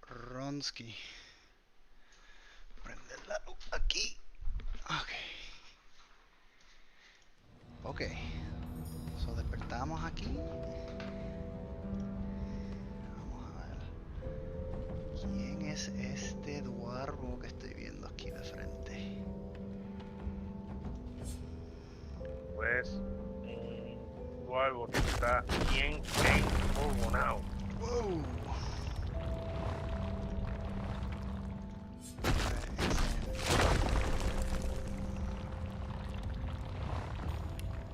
Cheveronsky. Prende la luz aquí. Ok. Ok. So despertamos aquí. Vamos a ver. ¿Quién es este dwarvo que estoy viendo aquí de frente? Pues algo que está bien enfogonado. Wow.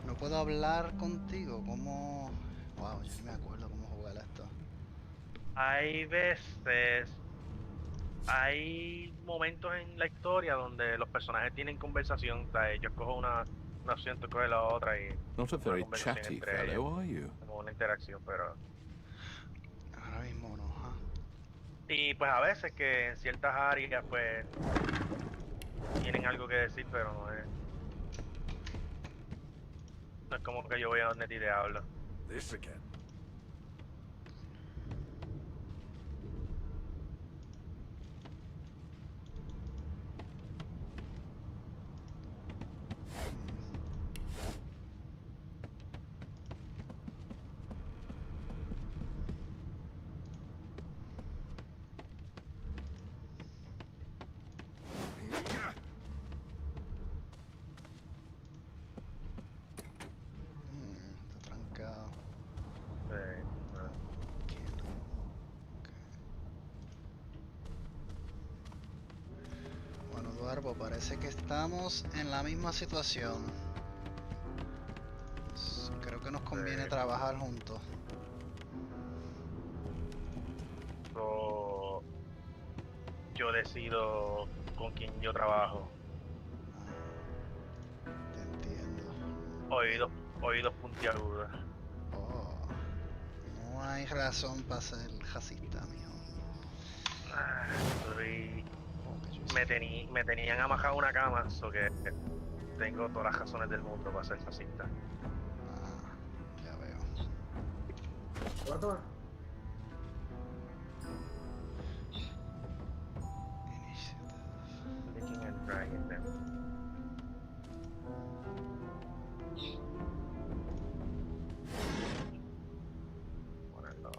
No puedo hablar contigo. ¿Cómo? Wow, yo ni me acuerdo cómo jugar esto. Hay veces, hay momentos en la historia donde los personajes tienen conversación. O sea, yo escojo una opción, tú coges la otra y Not a una very conversación chatty entre ellos, fellow, are you? como una interacción, pero... Ahora mismo no, ¿ah? Y pues a veces que en ciertas áreas pues tienen algo que decir, pero no es como que yo voy a donde ti te hablo. This again. Está trancado. No. ¿Qué no? Ok. Bueno, Eduardo, parece que estamos en la misma situación. Creo que nos conviene trabajar juntos. So, yo decido con quién yo trabajo. Te entiendo. Oídos puntiagudos. Oh, no hay razón para ser racista, mijo. Ah, soy- Oh, qué me tenían amajado a una cama, so que tengo todas las razones del mundo para ser racista. Ah, ya veo. Toma. Initiative. Clicking and dragging them. Ponerlo.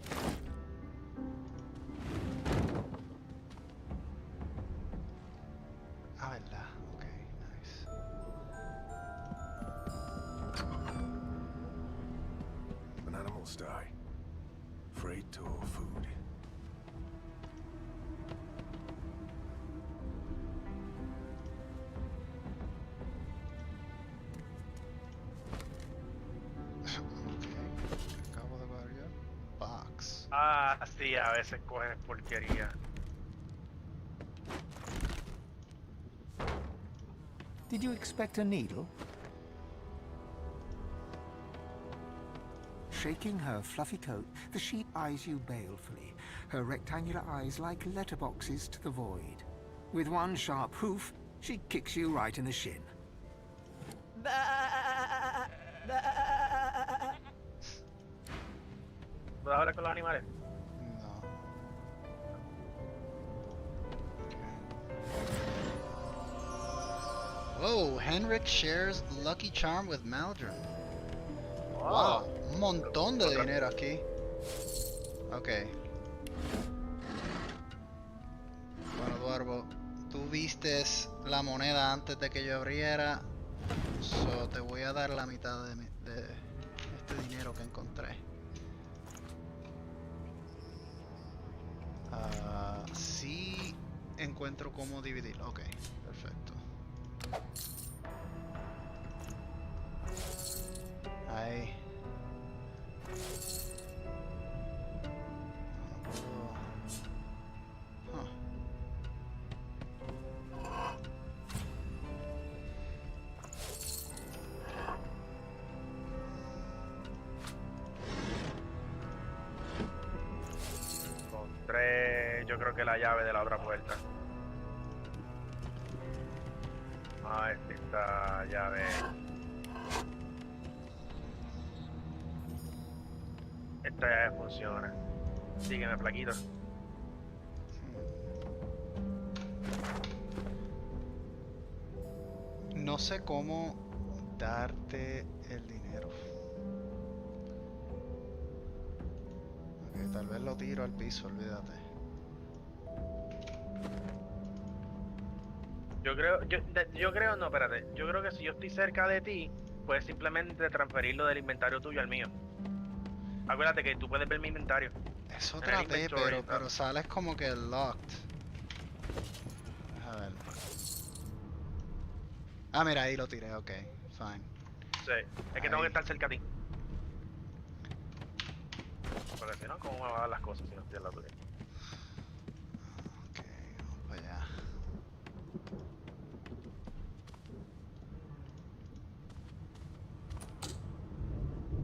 Ah, verdad. Ok, nice. When animals die, freight or food. Ok. Acabo de ver yo. Box. Ah, sí, a veces coges porquería. Did you expect a needle? Shaking her fluffy coat, the sheep eyes you balefully, her rectangular eyes like letterboxes to the void. With one sharp hoof, she kicks you right in the shin. ¿Puedes hablar con los animales? No. Whoa, Henrik shares Lucky Charm with Maldron. Wow, un montón de dinero aquí. Ok. Bueno, Eduardo, tú vistes la moneda antes de que yo abriera. So te voy a dar la mitad de este dinero que encontré. Sí encuentro cómo dividirlo. Ok, perfecto. Ahí. Encontré, yo creo que la llave de la otra puerta. Ah, esta llave. Esta llave funciona. Sígueme, flaquito. No sé cómo darte el dinero. Ok, tal vez lo tiro al piso, olvídate. Yo creo, no, espérate. Yo creo que si yo estoy cerca de ti, puedes simplemente transferirlo del inventario tuyo al mío. Acuérdate que tú puedes ver mi inventario. Eso En el traté, inventory, pero sales como que locked. A ver. Ah, mira, ahí lo tiré, ok. Fine. Sí. Es que tengo Ahí. que estar cerca a ti. Porque si no, ¿cómo me van a dar las cosas si no estoy al lado tuyo? Ok, vamos para allá.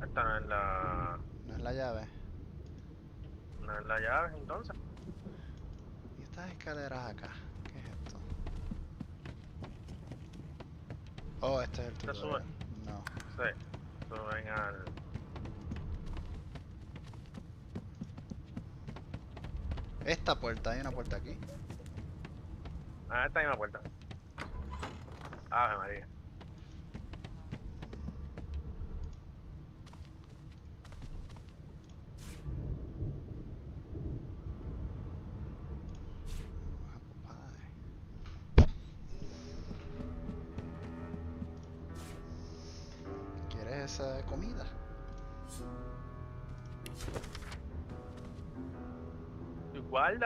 Esta No es la llave. no es la llave, entonces. ¿Y estas escaleras acá? ¿Qué es esto? Oh, este es el Te sube. tutorial. No. Sí. Suben al... Esta puerta, hay una puerta aquí. a esta misma puerta. Ave María. Padre. ¿Quieres esa comida? Igual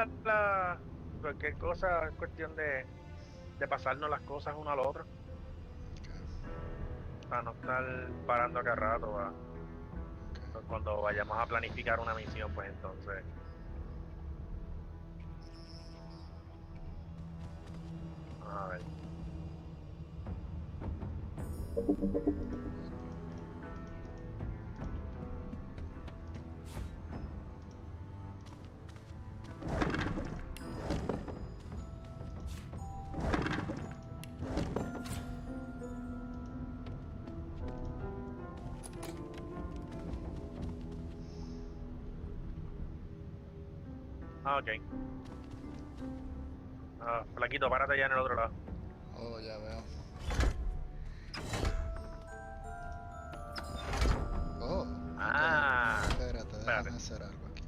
cualquier cosa es cuestión de pasarnos las cosas uno al otro. Para no estar parando acá rato. Pues cuando vayamos a planificar una misión, pues entonces. A ver. Ok. Flaquito, párate ya en el otro lado. Oh, ya veo. Oh. Ah. Ok. Espérate, déjame Espérate. hacer algo aquí.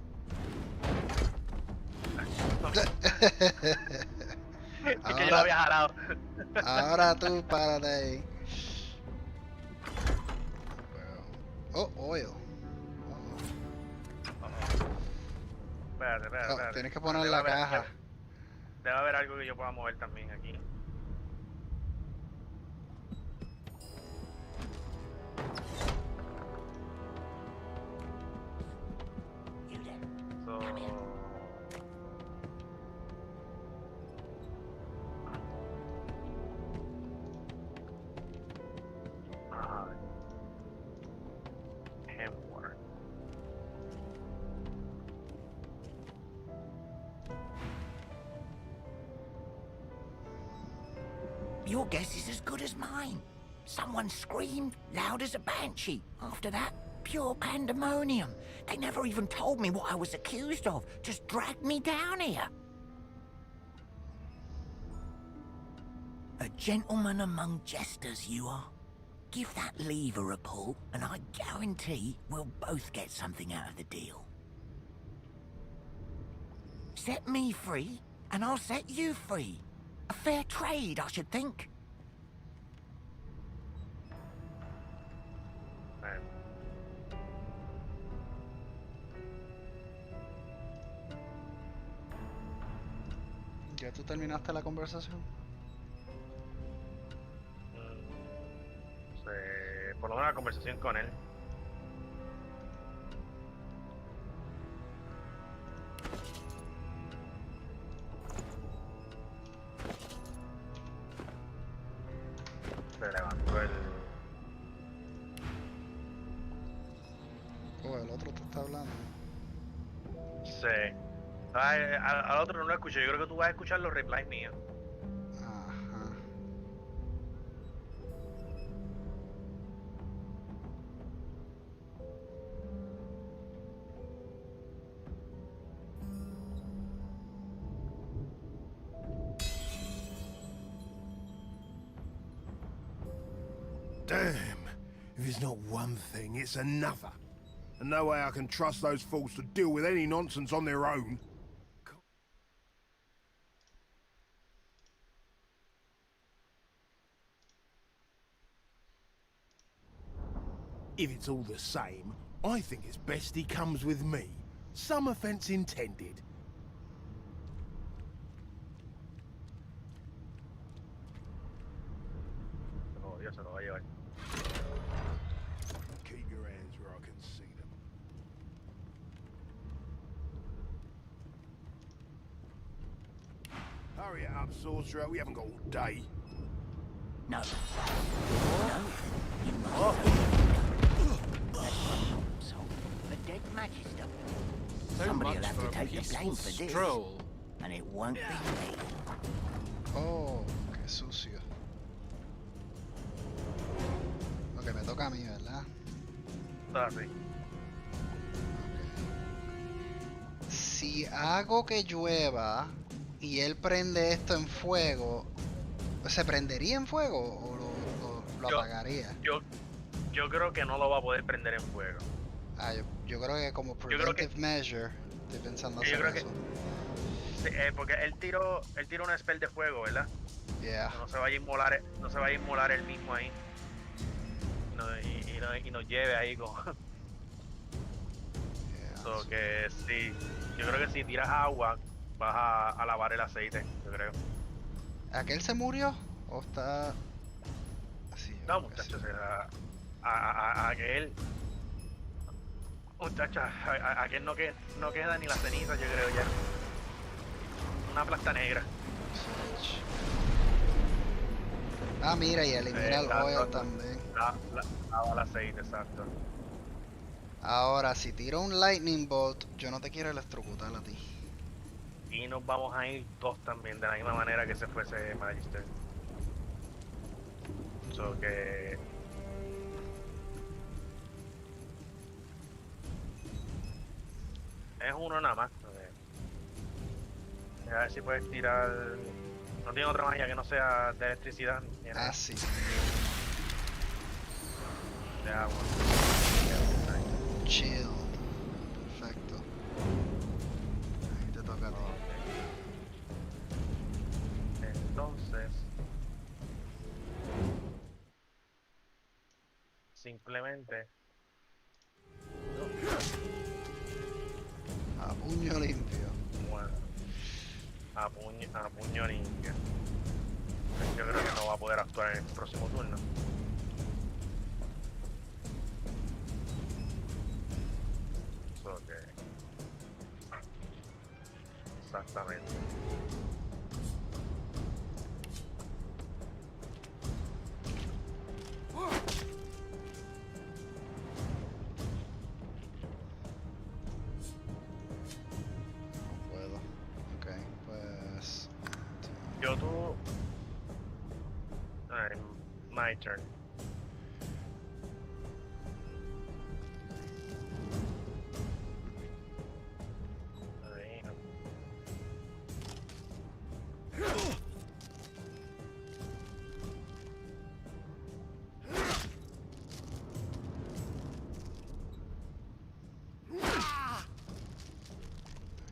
Es que yo lo había jalado. Ahora tú párate ahí. Oh, oil. Espérate. Tienes que poner Debe la haber, caja. debe haber algo que yo pueda mover también aquí. So... A ver. Hemworth. Your guess is as good as mine. Someone screamed loud as a banshee. After that, pure pandemonium. They never even told me what I was accused of. Just dragged me down here. A gentleman among jesters, you are. Give that lever a pull, and I guarantee we'll both get something out of the deal. Set me free, and I'll set you free. A fair trade, I should think. ¿Ya tú terminaste la conversación? Por lo menos la conversación con él. Se levantó el... Oh, el otro te está hablando. Sí. Al otro no lo escucho. Yo creo que tú vas a escuchar los replies míos. Ajá. Damn. If it's not one thing, it's another. And no way I can trust those fools to deal with any nonsense on their own. If it's all the same, I think it's best he comes with me. Some offense intended. Oh, Dios, se lo va a llevar. Keep your hands where I can see them. Hurry it up, sorcerer. We haven't got all day. No. No. You must. So, the dead magister. So Somebody will much have for to a take the peaceful blame for this. stroll. And it won't be me. Oh, qué sucio. Ok, me toca a mí, ¿verdad? Está así. Si hago que llueva y él prende esto en fuego, ¿se prendería en fuego o lo Yo- apagaría? Yo creo que no lo va a poder prender en fuego. Ah, yo creo que como creo que- preventive measure, estoy pensando yo hacer creo que- eso. Sí, porque él tiró una spell de fuego, ¿verdad? Yeah. No se vaya a inmolar él mismo ahí. Y nos lleve ahí con. Yeah. So que sí. Yo creo que si tiras agua, vas a lavar el aceite, yo creo. ¿Aquel se murió? ¿O está...? Sí, yo No, creo que sí. muchachos, a aquel. Muchachos, a aquel no queda ni la ceniza, yo creo ya. Una plasta negra. Switch. Ah, mira, y elimina el oil también. Lava el aceite, exacto. Ahora, si tiro un lightning bolt, yo no te quiero electrocutar a ti. Y nos vamos a ir todos también, de la misma manera que se fuese Magister. So que. Es uno nada más. A ver si puedes tirar. No tiene otra magia que no sea de electricidad ni nada Ah, sí. de agua. Chill. Perfecto. Ahí te toca a ti. Entonces. Simplemente. A puño limpio. Bueno, a puño limpio. Yo creo que no va a poder actuar en el próximo turno. So que... Exactamente. No puedo. Ok, pues... Tú... Alright, my turn. Ahí no.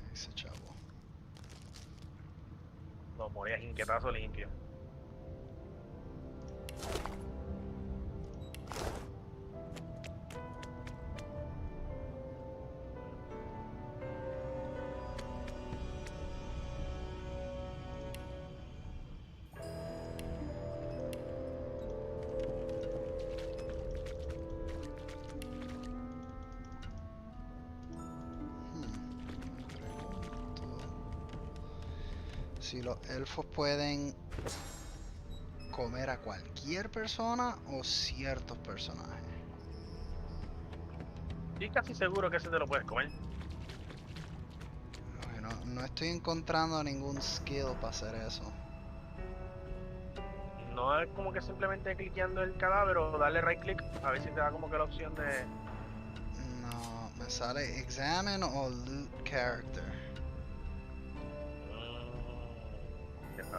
Ahí se chavo. No, morías inquietazo limpio. Si los elfos pueden comer a cualquier persona o ciertos personajes. Estoy casi seguro que ese te lo puedes comer. Bueno, no estoy encontrando ningún skill para hacer eso. No es como que simplemente cliqueando el cadáver o darle right click a ver si te da como que la opción de... No, me sale examine o loot character.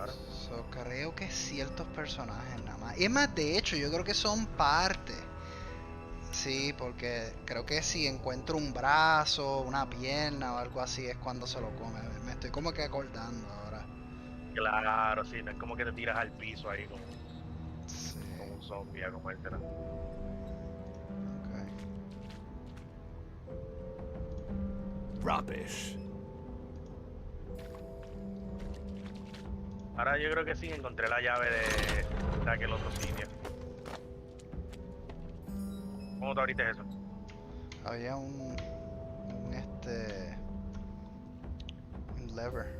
ahora. So, creo que ciertos personajes nada más. Y es más, de hecho, yo creo que son parte. Sí, porque creo que si encuentro un brazo, una pierna o algo así es cuando se lo come. Me estoy como que acordando ahora. Claro, sí, no es como que te tiras al piso ahí Sí, como un zombie a comértela. ok. Rubbish. Ahora yo creo que sí, encontré la llave de aquel otro sitio. ¿Cómo te abriste eso? Había un lever.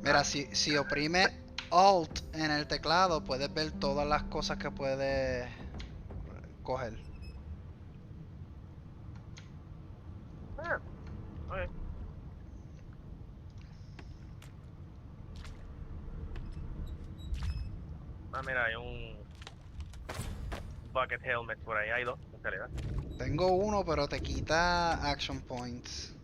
Mira, si oprime Alt en el teclado, puedes ver todas las cosas que puedes coger. Ah, ok. Ah, mira, hay un bucket helmet por ahí, hay dos, en realidad. Tengo uno, pero te quita action points.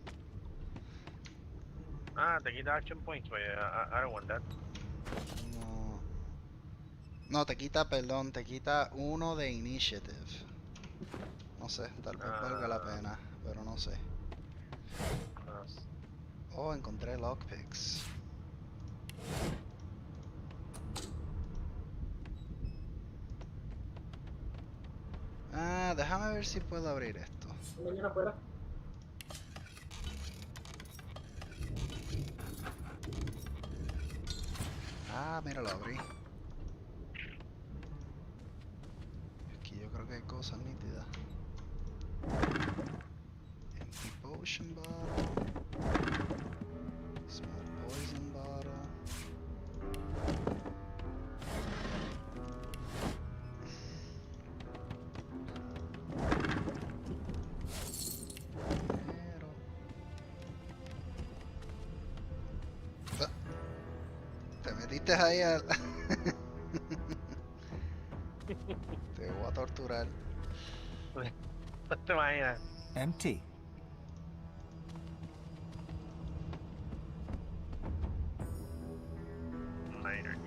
Ah, te quita action points, pues I don't want that. No. No, perdón, te quita uno de initiative. No sé, tal vez valga la Ah, pena, pero no sé. ah, Oh, encontré lockpicks. Ah, déjame ver si puedo abrir esto. Mañana afuera. Ah, mira, lo abrí. Aquí yo creo que hay cosas nítidas. Empty potion bottle. Small poison bottle. Dinero. Ah, te metiste ahí al... Te voy a torturar. no te imaginas. Empty. Niner.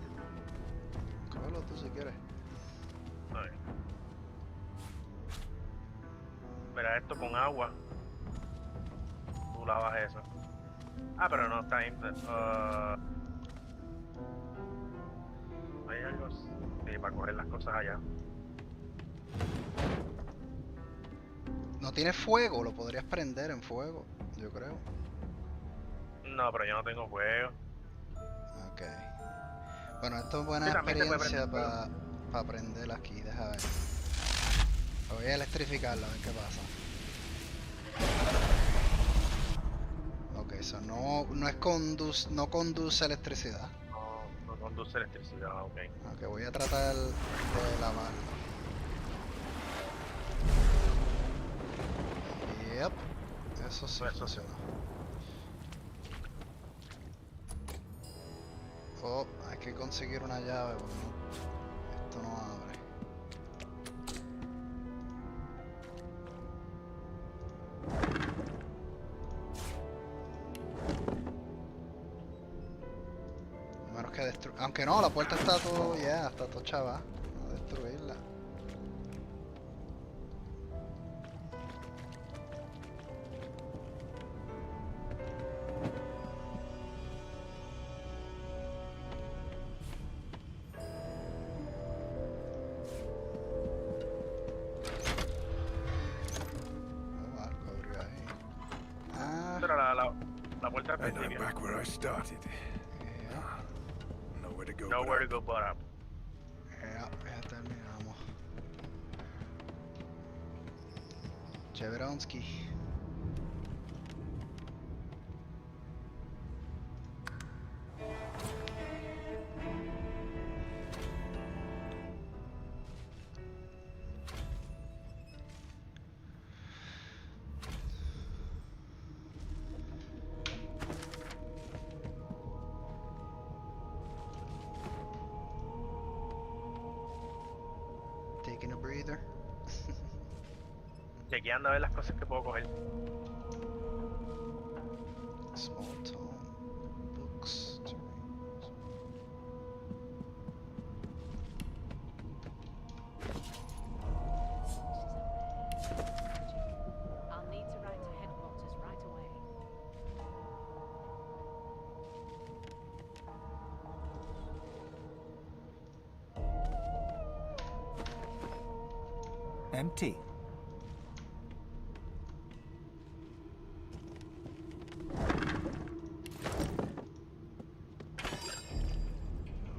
Cógelo tú si quieres. A ver. Mira, esto con agua. Tú lavas eso. Ah, pero no está ahí. Hay algo sí, para coger las cosas allá. No tiene fuego, lo podrías prender en fuego, yo creo. No, pero yo no tengo fuego. Ok. Bueno, esto es buena Sí, también se puede experiencia prender para aprender aquí, deja ver. Voy a electrificarla, a ver qué pasa. Ok, eso no conduce electricidad. No, no conduce electricidad, ok. Ok, voy a tratar de lavarlo. Yep, eso sí Eso sí. funcionó. Oh, hay que conseguir una llave porque esto no abre. A menos que destruir. Aunque no, la puerta está todo. Ya, está todo chava. A destruirla. Oh, algo abrió ahí. Ah, Pero la puerta al And I'm principio. back where I started. yeah, Nowhere to go Nowhere but to up. go but up. ya terminamos. Chevronsky. Taking a breather. Chequeando a ver las cosas que puedo coger. Small tome. Books. Empty.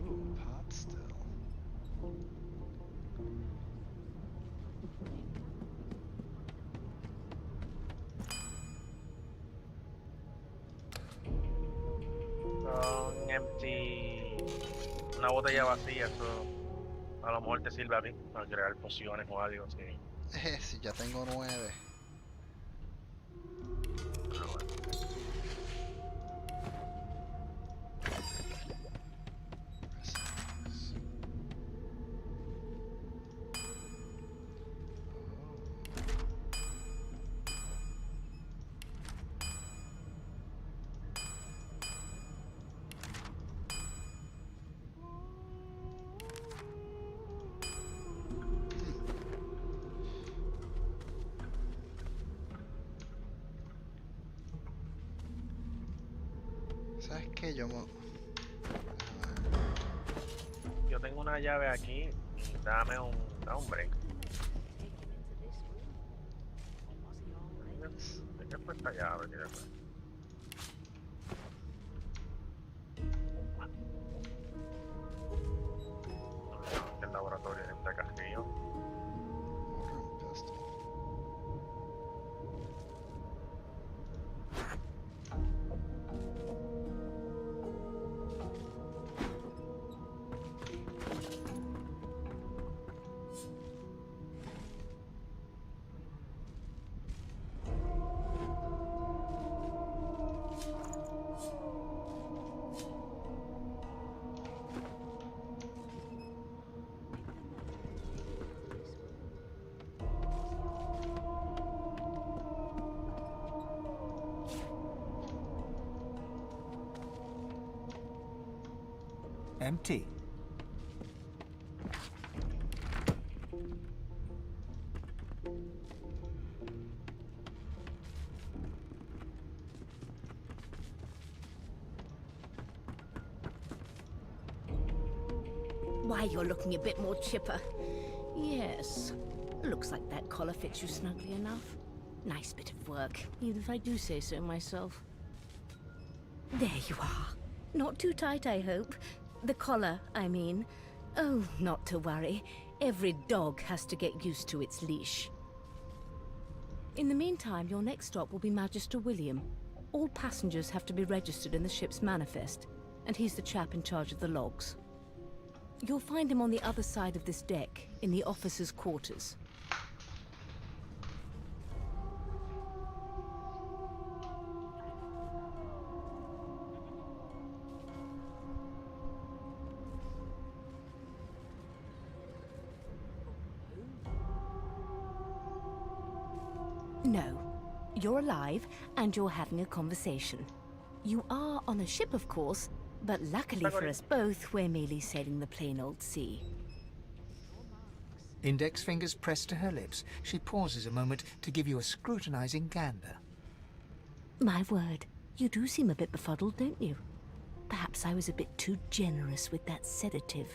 Ooh, pot still. Son empty. Una botella vacía, eso a lo mejor te sirve a ti para crear pociones o algo así. Si ya tengo 9. Pero bueno. ¿Sabes qué? Yo tengo una llave aquí. Dame un break. ¿Qué fue esta llave? El laboratorio de este castillo. Empty. Why, you're looking a bit more chipper. Yes. Looks like that collar fits you snugly enough. Nice bit of work, even if I do say so myself. There you are. Not too tight, I hope. The collar, I mean. Oh, not to worry. Every dog has to get used to its leash. In the meantime, your next stop will be Magister William. All passengers have to be registered in the ship's manifest, and he's the chap in charge of the logs. You'll find him on the other side of this deck, in the officers' quarters. No. You're alive, and you're having a conversation. You are on a ship, of course, but luckily for us both, we're merely sailing the plain old sea. Index fingers pressed to her lips, she pauses a moment to give you a scrutinizing gander. My word, you do seem a bit befuddled, don't you? Perhaps I was a bit too generous with that sedative.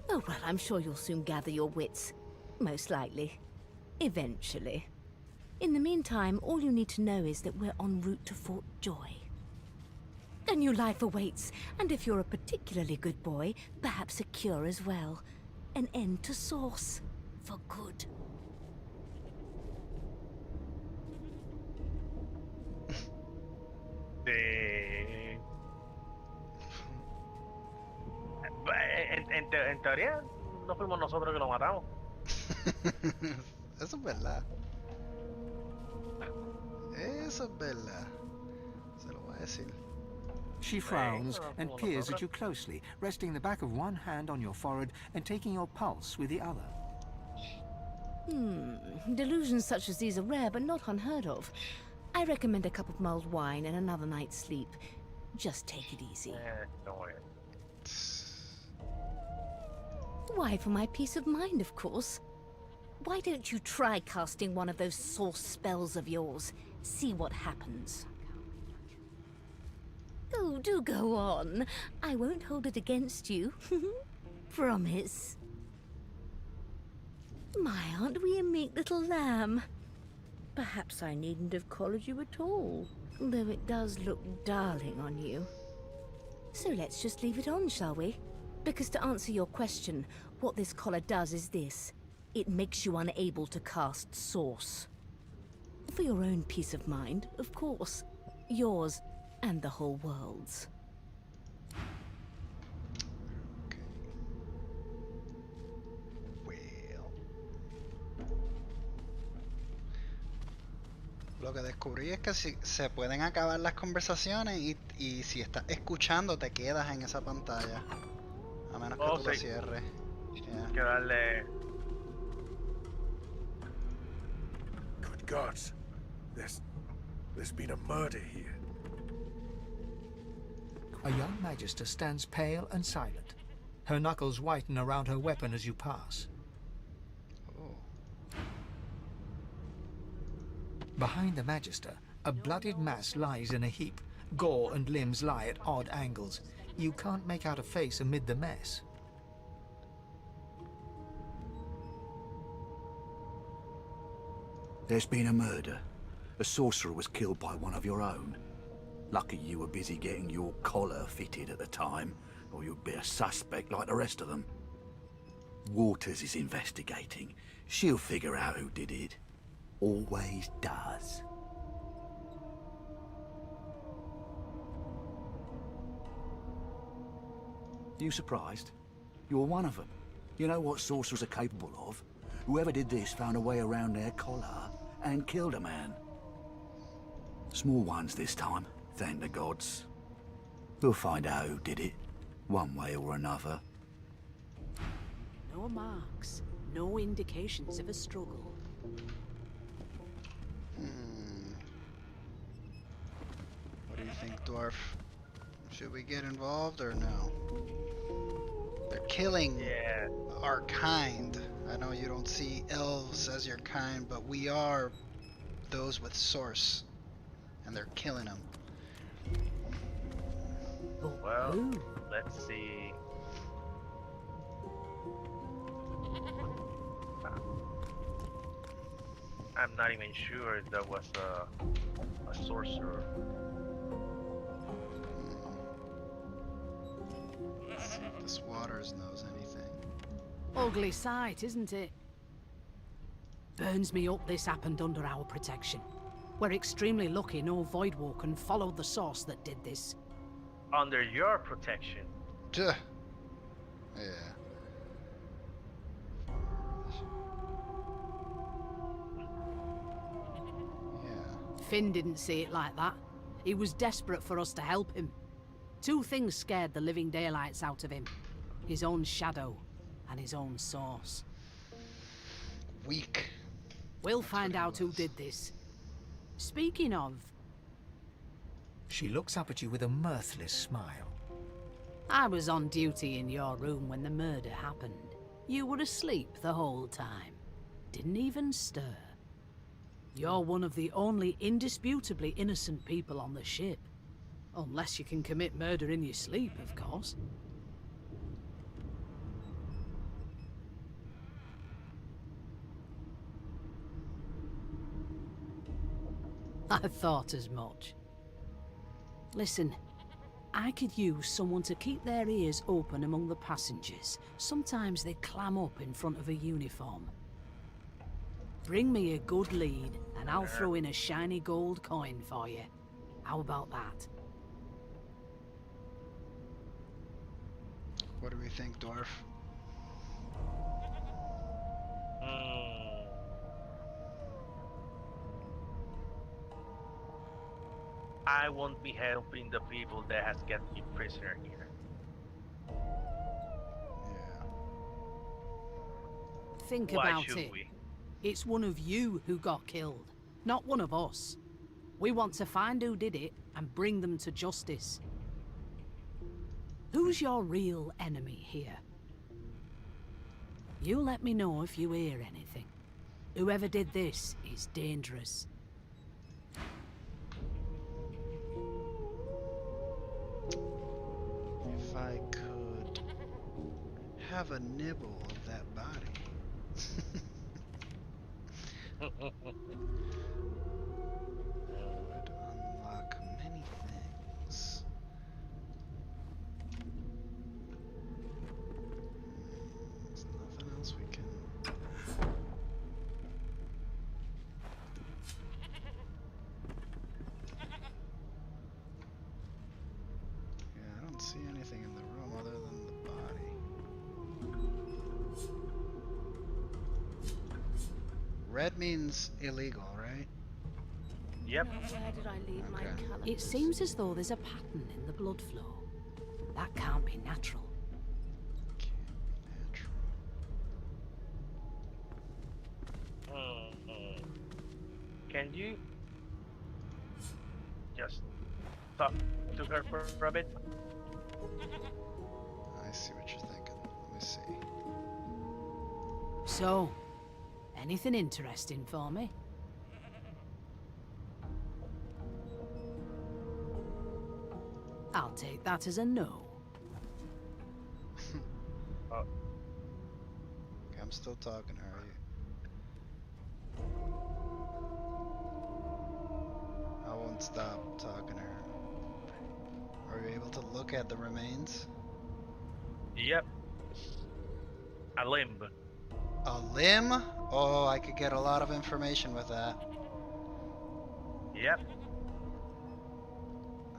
Oh, well, I'm sure you'll soon gather your wits. Most likely. Eventually. In the meantime, all you need to know is that we're en route to Fort Joy. A new life awaits, and if you're a particularly good boy, perhaps a cure as well. An end to sauce. For good. En teoría, no fuimos nosotros que lo matamos. Eso es verdad. Eso es verdad. Se lo voy a decir. She frowns and peers at you closely, resting the back of one hand on your forehead and taking your pulse with the other. Delusions such as these are rare, but not unheard of. I recommend a cup of mulled wine and another night's sleep. Just take it easy. Don't worry. Why, for my peace of mind, of course. Why don't you try casting one of those sauce spells of yours? See what happens. Oh, do go on. I won't hold it against you. Promise. My, aren't we a meek little lamb? Perhaps I needn't have collared you at all, though it does look darling on you. So let's just leave it on, shall we? Because to answer your question, what this collar does is this. It makes you unable to cast Source. For your own peace of mind, of course. Yours and the whole world's. Lo que descubrí es que se pueden acabar las conversaciones y si estás escuchando te quedas en esa pantalla. A menos que tú lo cierres. Yeah. Que darle... Good gods. There's been a murder here. A young magister stands pale and silent. Her knuckles whiten around her weapon as you pass. Behind the magister, a bloodied mass lies in a heap. Gore and limbs lie at odd angles. You can't make out a face amid the mess. There's been a murder. A sorcerer was killed by one of your own. Lucky you were busy getting your collar fitted at the time, or you'd be a suspect like the rest of them. Waters is investigating. She'll figure out who did it. Always does. You surprised? You're one of them. You know what sorcerers are capable of? Whoever did this found a way around their collar and killed a man. Small ones this time, thank the gods. We'll find out who did it, one way or another. No marks, no indications of a struggle. What do you think, Dwarf? Should we get involved or no? They're killing our kind. I know you don't see elves as your kind, but we are those with Source. And they're killing them. Well, let's see. I'm not even sure if that was a sorcerer. Let's see if this Waters knows anything. Ugly sight, isn't it? Burns me up this happened under our protection. We're extremely lucky no Voidwoken followed the source that did this. Under your protection? Duh. Yeah. Finn didn't see it like that. He was desperate for us to help him. Two things scared the living daylights out of him. His own shadow and his own source. Weak. We'll find out who did this. Speaking of... She looks up at you with a mirthless smile. I was on duty in your room when the murder happened. You were asleep the whole time. Didn't even stir. You're one of the only indisputably innocent people on the ship. Unless you can commit murder in your sleep, of course. I thought as much. Listen, I could use someone to keep their ears open among the passengers. Sometimes they clam up in front of a uniform. Bring me a good lead, and I'll throw in a shiny gold coin for you. How about that? What do we think, Dwarf? I won't be helping the people that has kept you prisoner here. Yeah. Think Why about should it. we? It's one of you who got killed, not one of us. We want to find who did it and bring them to justice. Who's your real enemy here? You let me know if you hear anything. Whoever did this is dangerous. If I could have a nibble of that body. Would unlock many things. There's nothing else we can. Yeah, I don't see anything in the room other than the body. Red means illegal, right? Yep. Now, where did I leave my Okay. calendars? It seems as though there's a pattern in the blood flow. That can't be natural. Natural. Can you just talk to her for a bit? I see what you're thinking. Let me see. So, anything interesting for me? I'll take that as a no. Oh, Okay, I'm still talking to her. I won't stop talking to her. Are you able to look at the remains? yep. A limb. A limb? Oh, I could get a lot of information with that. Yep.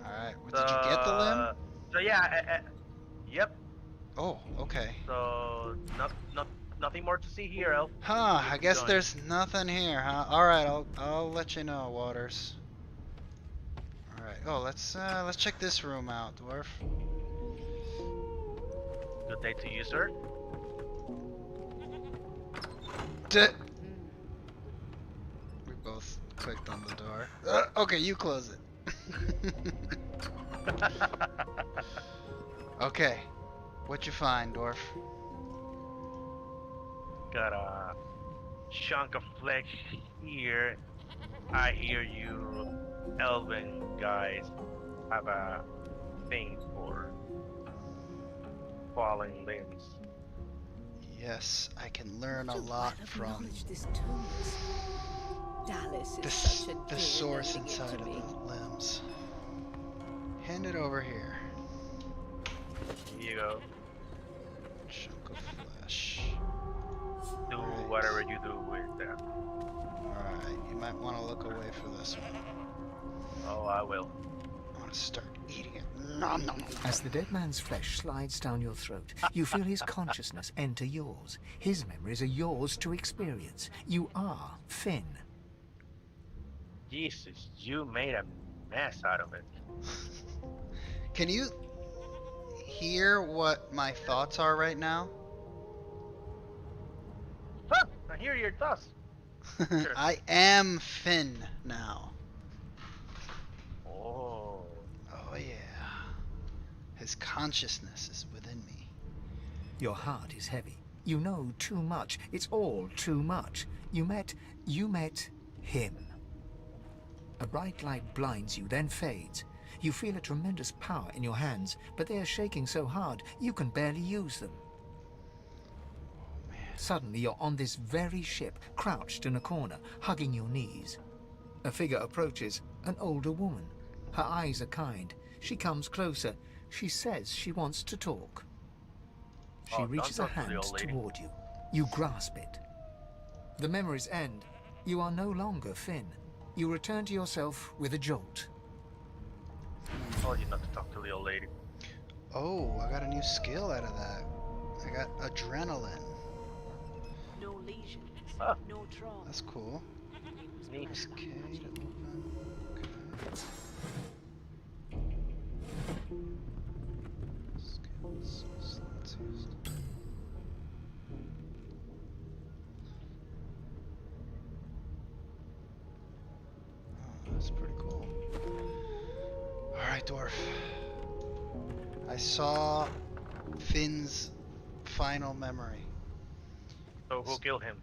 Alright, did you get the limb? So yeah, yep. Oh, okay. So nothing more to see here, Elf. Huh, I guess Done. there's nothing here, huh? Alright, I'll let you know, Waters. Alright, oh, let's check this room out, Dwarf. Good day to you, sir. We both clicked on the door. Okay, you close it. Okay, what you find, Dwarf? Got a chunk of flesh here. I hear you elven guys have a thing for fallen limbs. Yes, I can learn a Should lot well from acknowledge this tomb is. Dallas is such a the dear source lending it inside to of me. the limbs. Hand it over here. Here you go. Chunk of flesh. Do Alright. whatever you do with that. Alright, you might want to look away for this one. Oh, I will. I want to start eating it. Nom, nom, nom. As the dead man's flesh slides down your throat, you feel his consciousness enter yours. His memories are yours to experience. You are Finn. Jesus, you made a mess out of it. Can you hear what my thoughts are right now? Huh, I hear your thoughts. Sure. I am Finn now. Oh. Oh yeah. His consciousness is within me. Your heart is heavy. You know too much. It's all too much. You met him. A bright light blinds you, then fades. You feel a tremendous power in your hands, but they are shaking so hard you can barely use them. Suddenly you're on this very ship, crouched in a corner, hugging your knees. A figure approaches, an older woman. Her eyes are kind. She comes closer. She says she wants to talk. She Oh, don't reaches a talk to the hand old lady. toward you. You grasp it. The memories end. You are no longer Finn. You return to yourself with a jolt. I told you not to talk to the old lady. Oh, I got a new skill out of that. I got adrenaline. No lesions, Ah. no trauma. That's cool. Neat. Press K to open. Okay. Skills. Slots used. Oh, that's pretty cool. Alright, Dwarf. I saw Finn's final memory. So who killed him?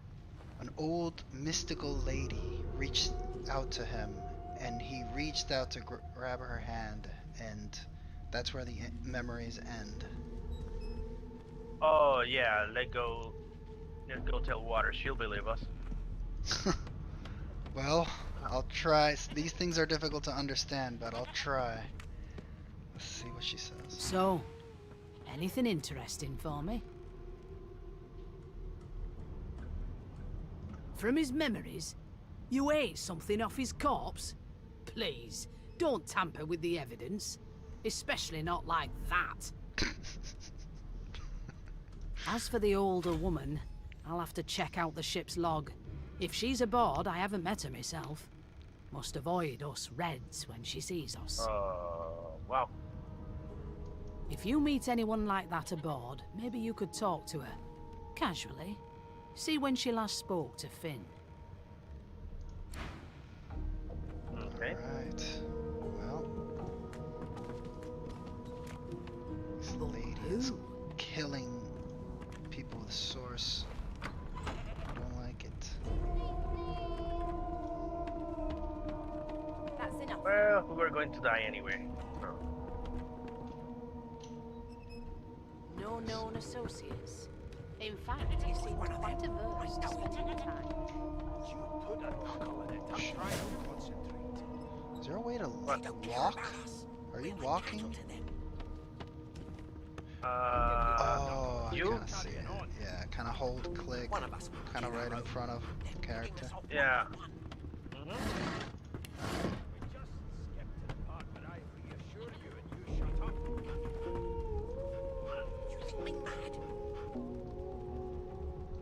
An old mystical lady reached out to him, and he reached out to grab her hand, and that's where the memories end. Oh yeah, let's go tell Water. She'll believe us. Well, I'll try. These things are difficult to understand, but I'll try. Let's see what she says. So, anything interesting for me? From his memories, you ate something off his corpse? Please, don't tamper with the evidence. Especially not like that. As for the older woman, I'll have to check out the ship's log. If she's aboard, I haven't met her myself. Must avoid us Reds when she sees us. Wow. If you meet anyone like that aboard, maybe you could talk to her. Casually. See when she last spoke to Finn. Okay. Alright. Well. This lady is killing people with source. I don't like it. That's enough. Well, we were going to die anyway. So. No known associates. In fact, you seem quite averse to spending time. Is there a way to walk? Are you walking? Oh, I You? kind of see it. Yeah, kind of hold click, kind of right in front of the character. Yeah.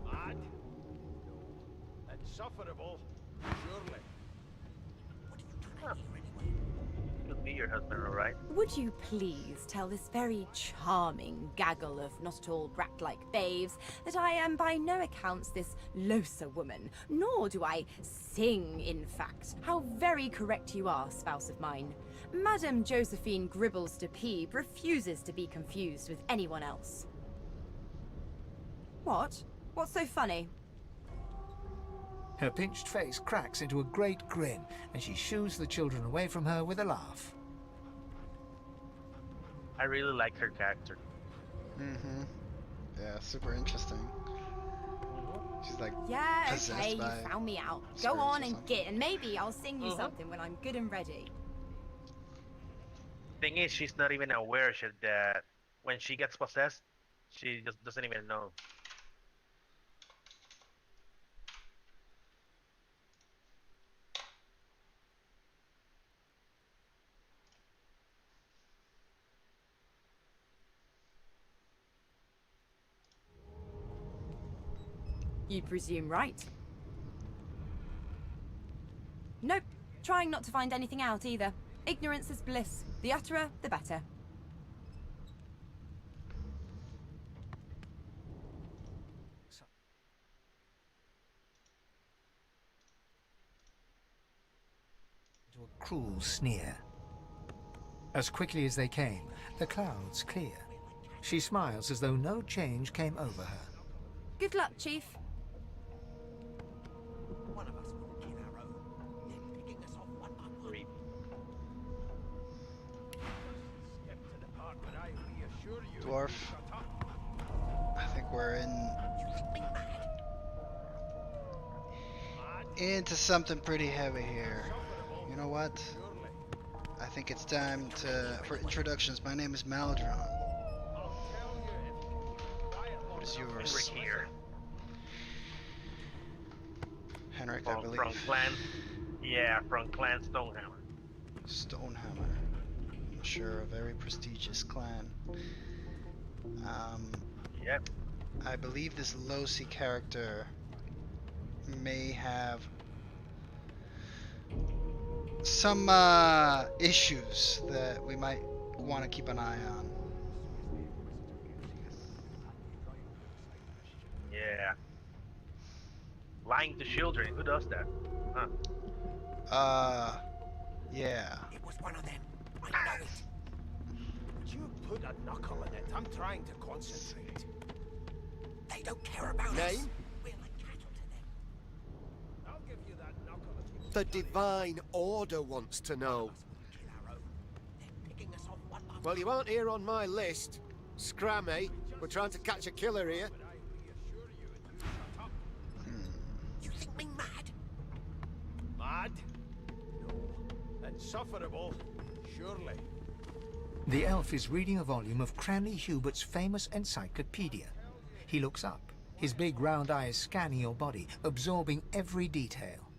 Mad? Insufferable, surely. Could be your husband, alright? Would you please tell this very charming gaggle of not at all brat-like babes that I am by no accounts this Losa woman, nor do I sing, in fact. How very correct you are, spouse of mine. Madame Josephine Gribbles de Peeb refuses to be confused with anyone else. What? What's so funny? Her pinched face cracks into a great grin, and she shoos the children away from her with a laugh. I really like her character. Mm-hmm. Yeah, super interesting. She's like Yeah, possessed okay, you by found me out. Go spirits on or and something. get, and maybe I'll sing you something when I'm good and ready. Thing is, she's not even aware that when she gets possessed, she just doesn't even know. You presume right. Nope. Trying not to find anything out either. Ignorance is bliss. The utterer, the better. To a cruel sneer. As quickly as they came, the clouds clear. She smiles as though no change came over her. Good luck, Chief. Creepy. Dwarf. I think we're into something pretty heavy here. You know what? I think it's time for introductions. My name is Maldron. What is yours? Henrik here. Henrik, I believe. From clan. Yeah, from clan Stonehammer. Stonehammer. I'm sure a very prestigious clan. Yep. I believe this Losi character may have some issues that we might want to keep an eye on. Yeah. Lying to children. Who does that? Huh. Yeah. It was one of them. I know it. Would you put a knuckle in it? I'm trying to concentrate. They don't care about us. Name? We're like cattle to them. I'll give you that knuckle if you... The Divine Order wants to know. Kill our own. They're picking us off one by Well, you aren't here on my list. Scrammy. We're trying to catch a killer here. You think me mad? insufferable, surely. The elf is reading a volume of Cranley Hubert's famous encyclopedia. He looks up, his big round eyes scanning your body, absorbing every detail.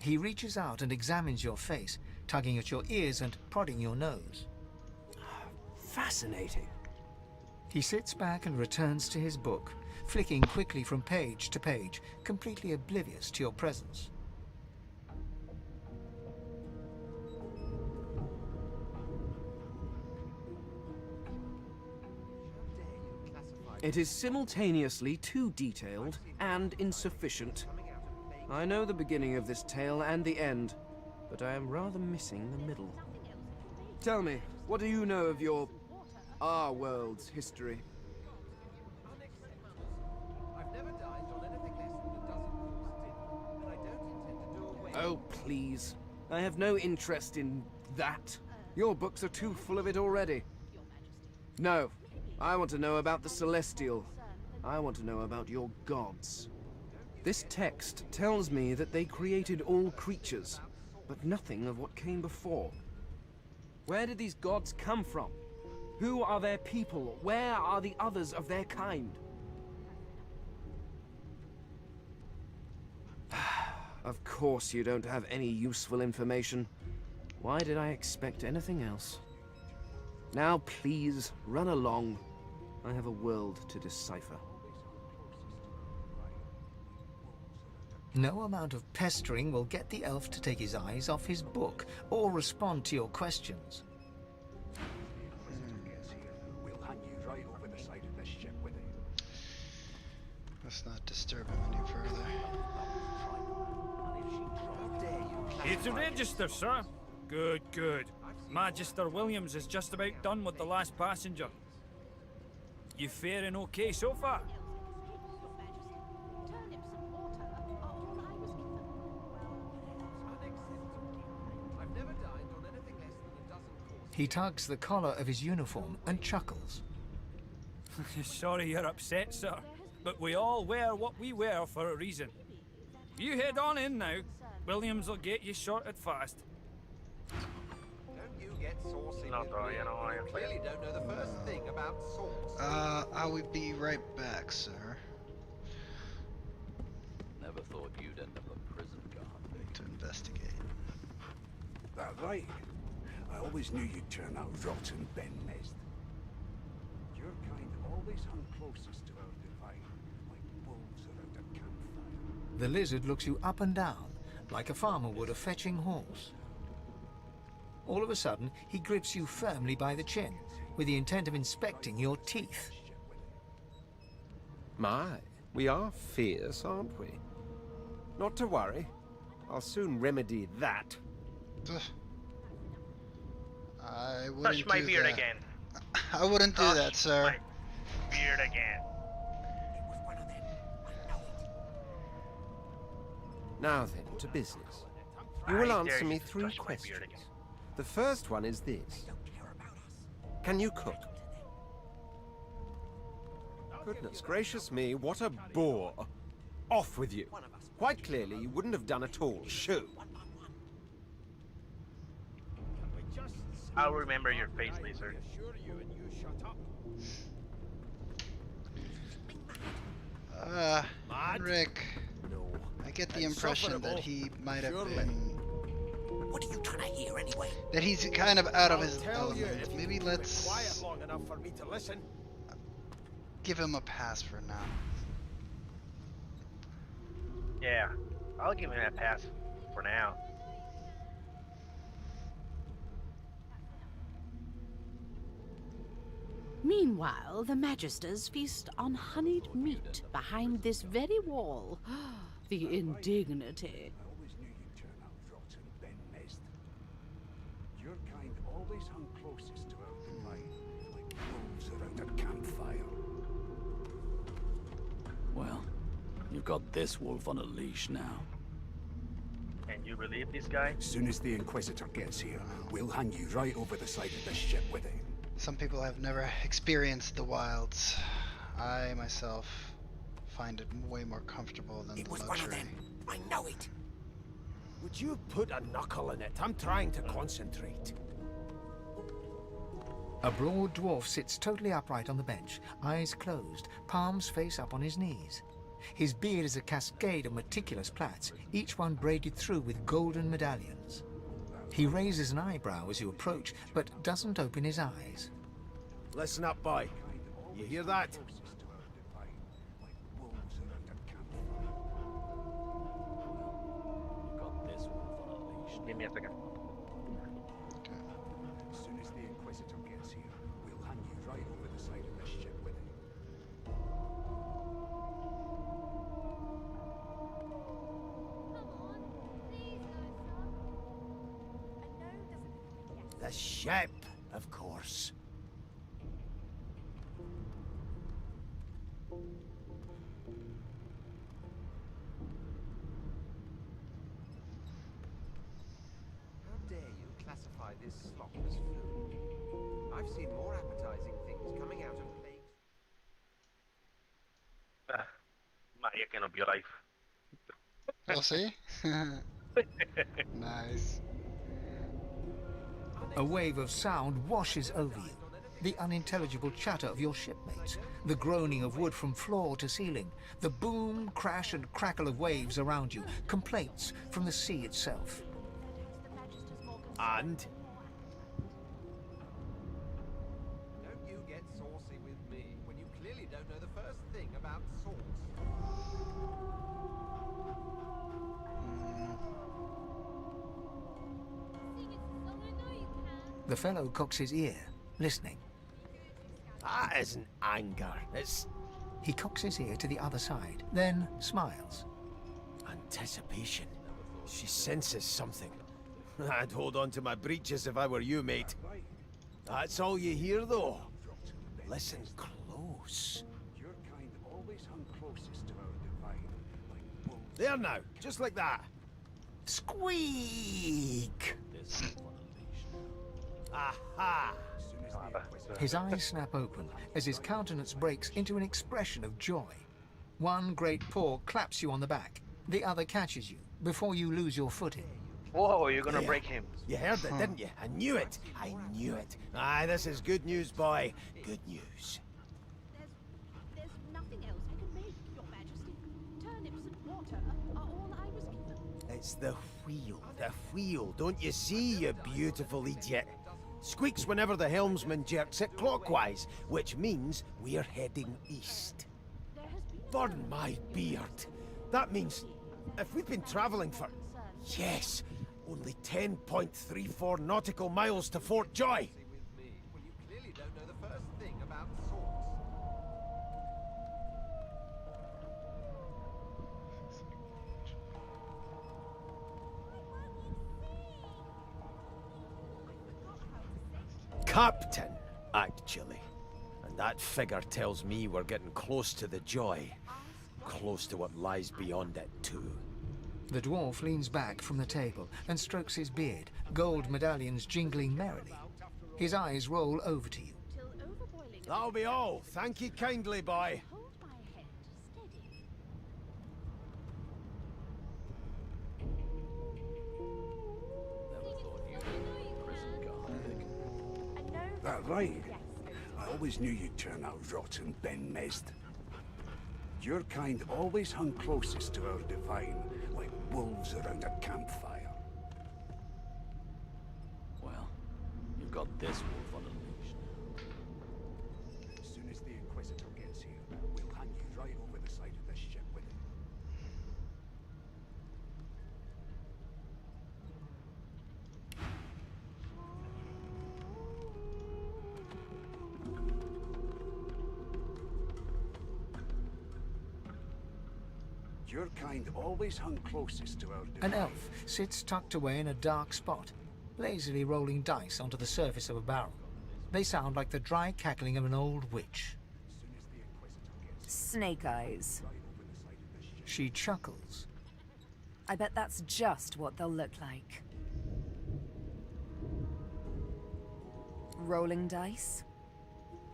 He reaches out and examines your face, tugging at your ears and prodding your nose. Fascinating. He sits back and returns to his book, flicking quickly from page to page, completely oblivious to your presence. It is simultaneously too detailed and insufficient. I know the beginning of this tale and the end, but I am rather missing the middle. Tell me, what do you know of our world's history? Oh, please. I have no interest in that. Your books are too full of it already. No. I want to know about the Celestial. I want to know about your gods. This text tells me that they created all creatures, but nothing of what came before. Where did these gods come from? Who are their people? Where are the others of their kind? Of course you don't have any useful information. Why did I expect anything else? Now please, run along. I have a world to decipher. No amount of pestering will get the elf to take his eyes off his book or respond to your questions. We'll hang you right over the side of this ship with it. Let's not disturb him any further. Here to register, sir. Good, good. Magister Williams is just about done with the last passenger. You faring okay so far? He tugs the collar of his uniform and chuckles. Sorry you're upset, sir, but we all wear what we wear for a reason. You head on in now. Williams will get you sorted fast. Don't you get saucy No, with bro, me. you know, I You clearly don't know the first thing about sauce. I will be right back, sir. Never thought you'd end up a prison guard. To investigate. That right. I always knew you'd turn out rotten, Ben Nest. Your kind always hung closest to our divine, like wolves around a campfire. The lizard looks you up and down, like a farmer would a fetching horse. All of a sudden, he grips you firmly by the chin, with the intent of inspecting your teeth. My, we are fierce, aren't we? Not to worry. I'll soon remedy that. I wouldn't Touch my do beard that. again. I wouldn't do Touch that, sir. my beard again. Now then, to business. You will answer me 3 questions. The first one is this. Can you cook? Goodness gracious me, what a bore. Off with you. Quite clearly, you wouldn't have done at all. Shoo. I'll remember your face, Lizard. Rick. I get the impression that he might have been... What are you trying to hear anyway? That he's kind of out of his element. Maybe let's Quiet long enough for me to listen. give him a pass for now. Yeah, I'll give him that pass for now. Meanwhile, the Magisters feast on honeyed meat behind this very wall. The indignity. I always knew you'd turn out rotten, Ben Nest. Your kind always hung closest to our divine, like wolves around a campfire. Well, you've got this wolf on a leash now. And you believe this guy? As soon as the Inquisitor gets here, we'll hang you right over the side of this ship with it. Some people have never experienced the wilds. I myself find it way more comfortable than the luxury. I know it. Would you put a knuckle in it? I'm trying to concentrate. A broad dwarf sits totally upright on the bench, eyes closed, palms face up on his knees. His beard is a cascade of meticulous plaits, each one braided through with golden medallions. He raises an eyebrow as you approach, but doesn't open his eyes. Listen up, boy. You hear that? Give me a second. As soon as the Inquisitor gets here, we'll hand you right over the side of this ship with him. The ship, of course. How dare you classify this slop as food? I've seen more appetizing things coming out of plagues. Magia que nos vio life. ¿Oh, sí? Nice. A wave of sound washes over you. The unintelligible chatter of your shipmates, the groaning of wood from floor to ceiling, the boom, crash and crackle of waves around you, complaints from the sea itself. And? Don't you get saucy with me when you clearly don't know the first thing about sauce. The fellow cocks his ear, listening. That isn't anger, it's... He cocks his ear to the other side, then smiles. anticipation. She senses something. I'd hold on to my breeches if I were you, mate. That's all you hear, though. Listen close. Your kind always hung closest to our divine, like wolves. There now, just like that. Squeak! Aha! His eyes snap open as his countenance breaks into an expression of joy. One great paw claps you on the back. The other catches you before you lose your footing. Whoa, you're gonna break him. You heard it, didn't you? I knew it. I knew it. Aye, this is good news, boy. Good news. There's nothing else I can make, Your Majesty. Turnips and water are all I was given. It's the wheel. The wheel. Don't you see, you beautiful idiot? Squeaks whenever the helmsman jerks it clockwise, which means we're heading east. Burn my beard. That means if we've been traveling for, yes, only 10.34 nautical miles to Fort Joy. When you clearly don't know the first thing about sauce. Captain, actually. And that figure tells me we're getting close to the Joy. Close to what lies beyond it, too. The dwarf leans back from the table and strokes his beard, gold medallions jingling merrily. His eyes roll over to you. That'll be all. Thank you kindly, boy. That right? I always knew you'd turn out rotten, Ben Mezd. Your kind always hung closest to our divine, like wolves around a campfire. Well, you've got this wolf on a leash now. As soon as the Inquisitor gets here, we'll hand you right over the side of this ship with him. Your kind always hung closest to our An elf sits tucked away in a dark spot, lazily rolling dice onto the surface of a barrel. They sound like the dry cackling of an old witch. Snake eyes. She chuckles. I bet that's just what they'll look like. Rolling dice.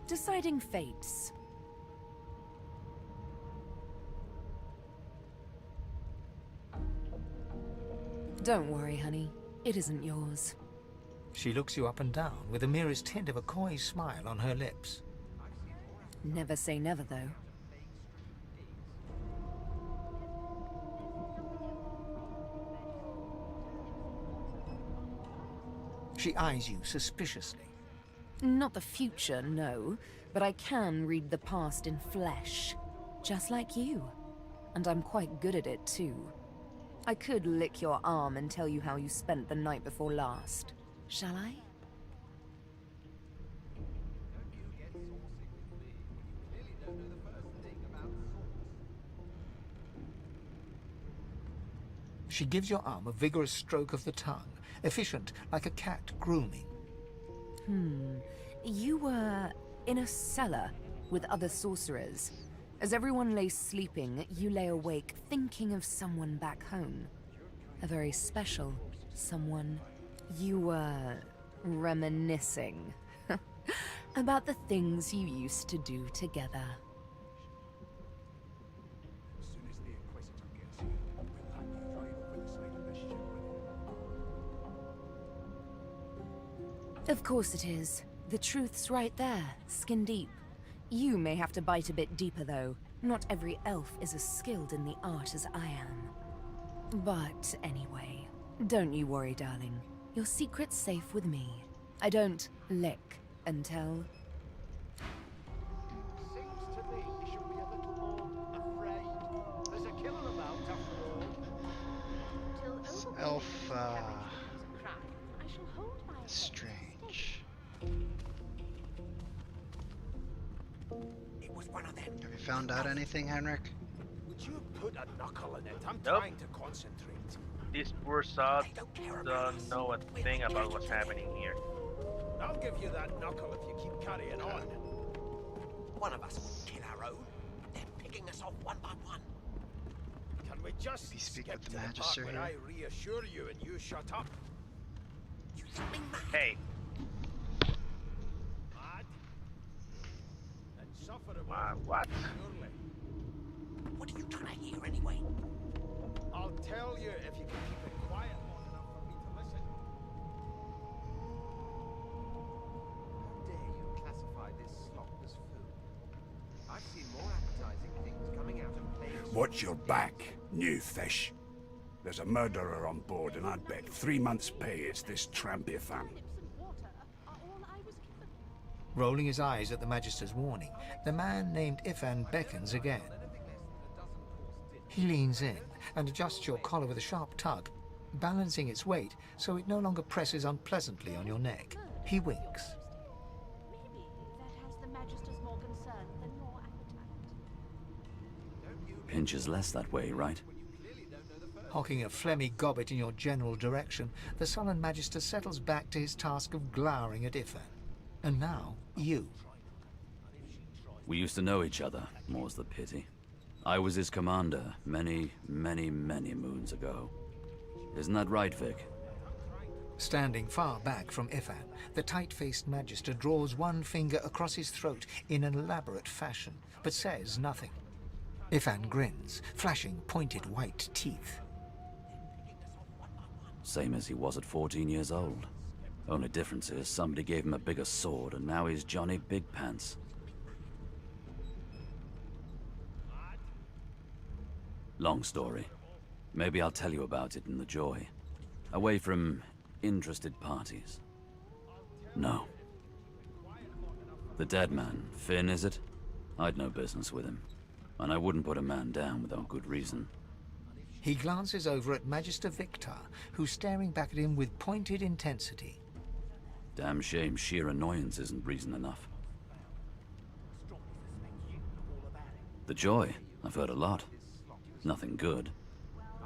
Deciding fates. Don't worry, honey. It isn't yours. She looks you up and down with the merest hint of a coy smile on her lips. Never say never, though. She eyes you suspiciously. Not the future, no, but I can read the past in flesh. Just like you. And I'm quite good at it, too. I could lick your arm and tell you how you spent the night before last. Shall I? She gives your arm a vigorous stroke of the tongue, efficient like a cat grooming. You were in a cellar with other sorcerers. As everyone lay sleeping, you lay awake thinking of someone back home. A very special someone. You were reminiscing about the things you used to do together. Of course it is. The truth's right there, skin deep. You may have to bite a bit deeper, though. Not every elf is as skilled in the art as I am. But anyway, don't you worry, darling. Your secret's safe with me. I don't lick and tell. Seems to me you should be a little more afraid. There's a killer about, after all. Elf, strange. It was one of them. Have you found out anything, Henrik? Would you put a knuckle in it? I'm Nope. trying to concentrate. This poor sod don't know a thing about what's happening here. I'll give you that knuckle if you keep carrying on. One of us will kill our own. They're picking us off one by one. Can we just Did he speak skip with the to the part Magister where here? I reassure you and you shut up? You think me mad? Hey, Mad? And sufferable. what? Surely. What are you trying to hear anyway? I'll tell you if you can keep it quiet long enough for me to listen. How dare you classify this slop as food? I've seen more appetizing things coming out of places. Watch your back, new fish. There's a murderer on board, and I'd bet 3 months' pay it's this trampy fan. Rolling his eyes at the Magister's warning, the man named Ifan beckons again. He leans in and adjusts your collar with a sharp tug, balancing its weight so it no longer presses unpleasantly on your neck. He winks. Maybe that has the Magister's more concern than your appetite. Pinches less that way, right? Hocking a phlegmy gobbet in your general direction, the sullen Magister settles back to his task of glowering at Ifan. And now, you. We used to know each other, more's the pity. I was his commander many, many, many moons ago. Isn't that right, Vic? Standing far back from Ifan, the tight-faced Magister draws one finger across his throat in an elaborate fashion, but says nothing. Ifan grins, flashing pointed white teeth. Same as he was at 14 years old. Only difference is somebody gave him a bigger sword and now he's Johnny Big Pants. Long story. Maybe I'll tell you about it in the Joy. Away from interested parties. No. The dead man, Finn, is it? I'd no business with him. And I wouldn't put a man down without good reason. He glances over at Magister Victor, who's staring back at him with pointed intensity. Damn shame sheer annoyance isn't reason enough. The Joy, I've heard a lot. Nothing good.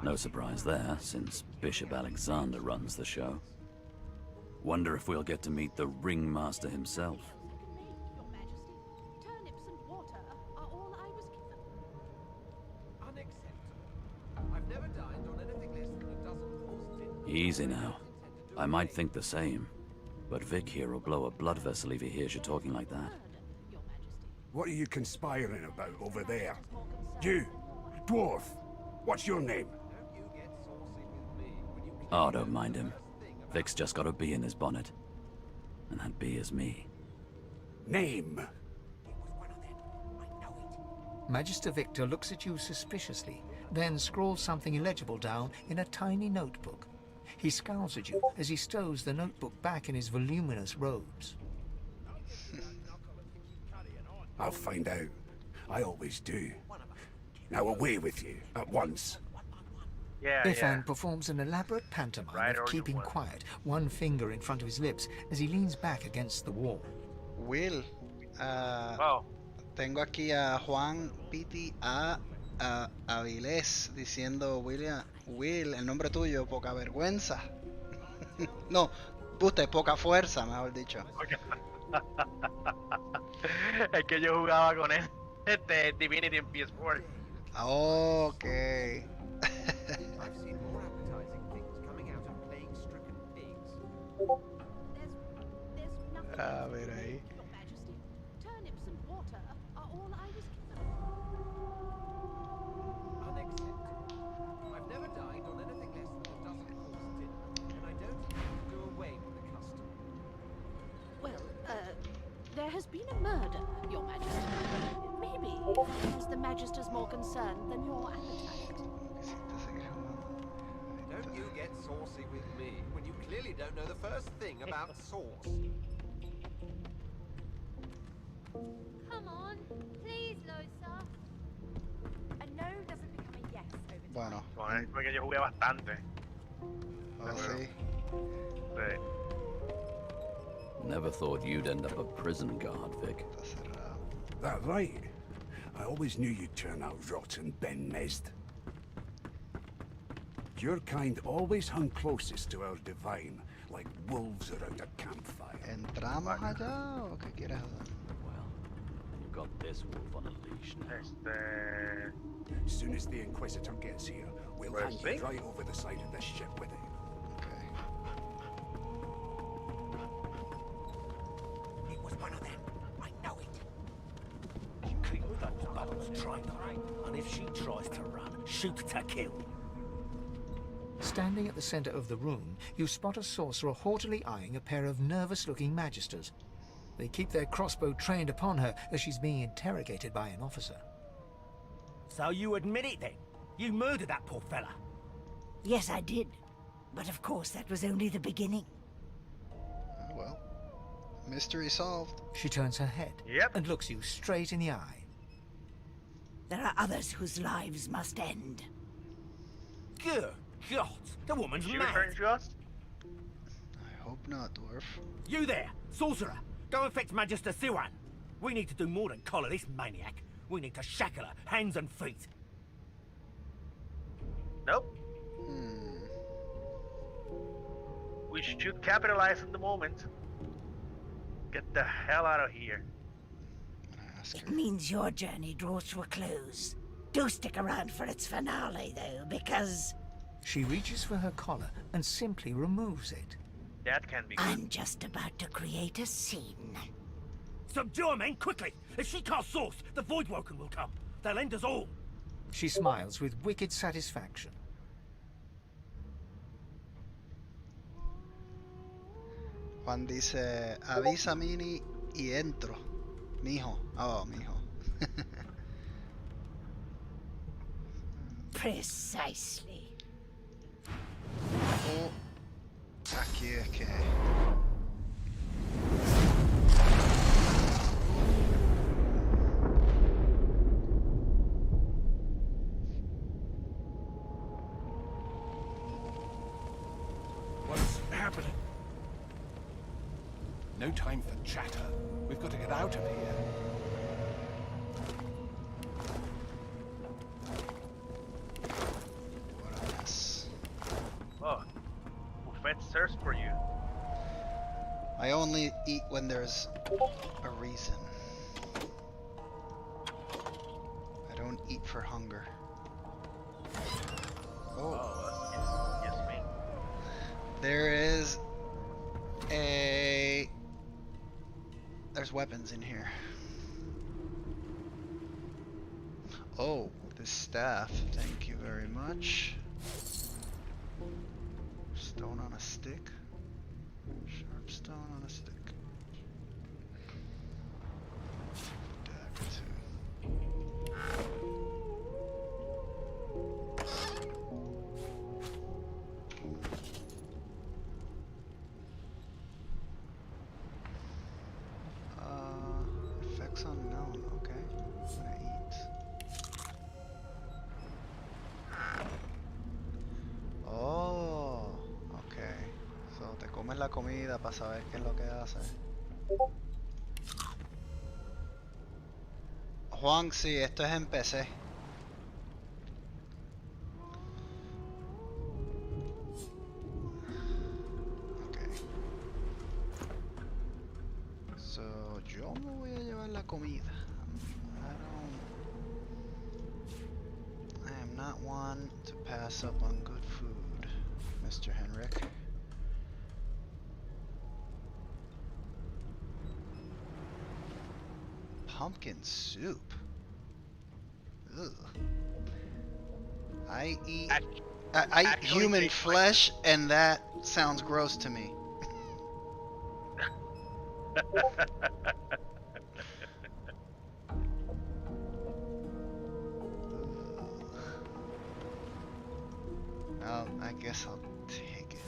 No surprise there, since Bishop Alexander runs the show. Wonder if we'll get to meet the ringmaster himself. Turnips and water are all I was given. Unacceptable. I've never dined on anything less than a dozen horse tin. Easy now. I might think the same, but Vic here will blow a blood vessel if he hears you talking like that. What are you conspiring about over there? You, dwarf, what's your name? Don't you get saucy with me when you Oh, don't mind him. Vic's just got a bee in his bonnet. And that bee is me. Name. Magister Victor looks at you suspiciously, then scrawls something illegible down in a tiny notebook. He scowls at you as he stows the notebook back in his voluminous robes. I'll find out. I always do. Now away with you, at once. Ifan performs an elaborate pantomime of keeping quiet, one finger in front of his lips as he leans back against the wall. Will, tengo aquí a Juan Piti a Avilés diciendo Will, el nombre tuyo, poca vergüenza. No, usted, poca fuerza, mejor dicho. Es que yo jugaba con él, Divinity en PS4. Ok. A ver ahí. Turnips and water are all I was given. Unacceptable. I've never dined on anything less than a dozen-course dinner, and I don't intend to do away with the custom. Well, there has been a murder, Your Majesty. Maybe that has the Magister's more concerned than your appetite. Don't you get saucy with me when you clearly don't know the first thing about sauce. Come on, please, Losa. A no doesn't become a yes over time. Bueno. Con él fue que yo jugué bastante. Sí. Sí. Never thought you'd end up a prison guard, Vic. That right? I always knew you'd turn out rotten, Ben Mesd. Your kind always hung closest to our divine, like wolves around a campfire. ¿Entramos allá o qué quieres hacer? You've got this wolf on a leash now. As soon as the Inquisitor gets here, we'll hang you right over the side of this ship with it. It was one of them. I know it. Keep those bubbles trained on her, and if she tries to run, shoot to kill. Standing at the center of the room, you spot a sorcerer haughtily eyeing a pair of nervous-looking magisters. They keep their crossbow trained upon her as she's being interrogated by an officer. So you admit it then? You murdered that poor fella? Yes, I did. But of course, that was only the beginning. Well, mystery solved. She turns her head and looks you straight in the eye. There are others whose lives must end. Good God, the woman's Is she mad. referring to us? I hope not, dwarf. You there, sorcerer! Go and fetch Magister Siwan. We need to do more than collar this maniac. We need to shackle her, hands and feet. Nope. We should capitalize on the moment. Get the hell out of here. It means your journey draws to a close. Do stick around for its finale, though, because... She reaches for her collar and simply removes it. That can be good. I'm just about to create a scene. Subdue her, men, quickly! If she can't source, the Voidwoken will come. They'll end us all. She smiles with wicked satisfaction. Juan dice, avisa Mini y entro. Mijo. Oh, mijo. Precisely. Oh, aquí es que... What's happening? No time for chatter. We've got to get out of here. What a mess. Oh, buffet serves for you. I only eat when there's a reason. I don't eat for hunger. Oh. Yes, me. There is a... There's weapons in here. Oh, this staff. Thank you very much. a stick. Sharp stone on a stick. Dagger two. Effects unknown. Okay. I'm gonna eat. Oh, okay. So te comes la comida para saber qué es lo que hace. Juan, sí, esto es en PC. Okay. So, yo me voy a llevar la comida. I am not one to pass up on good food, Mr. Henrik. Pumpkin soup. Ugh. I eat human flesh, and that sounds gross to me. I guess I'll take it.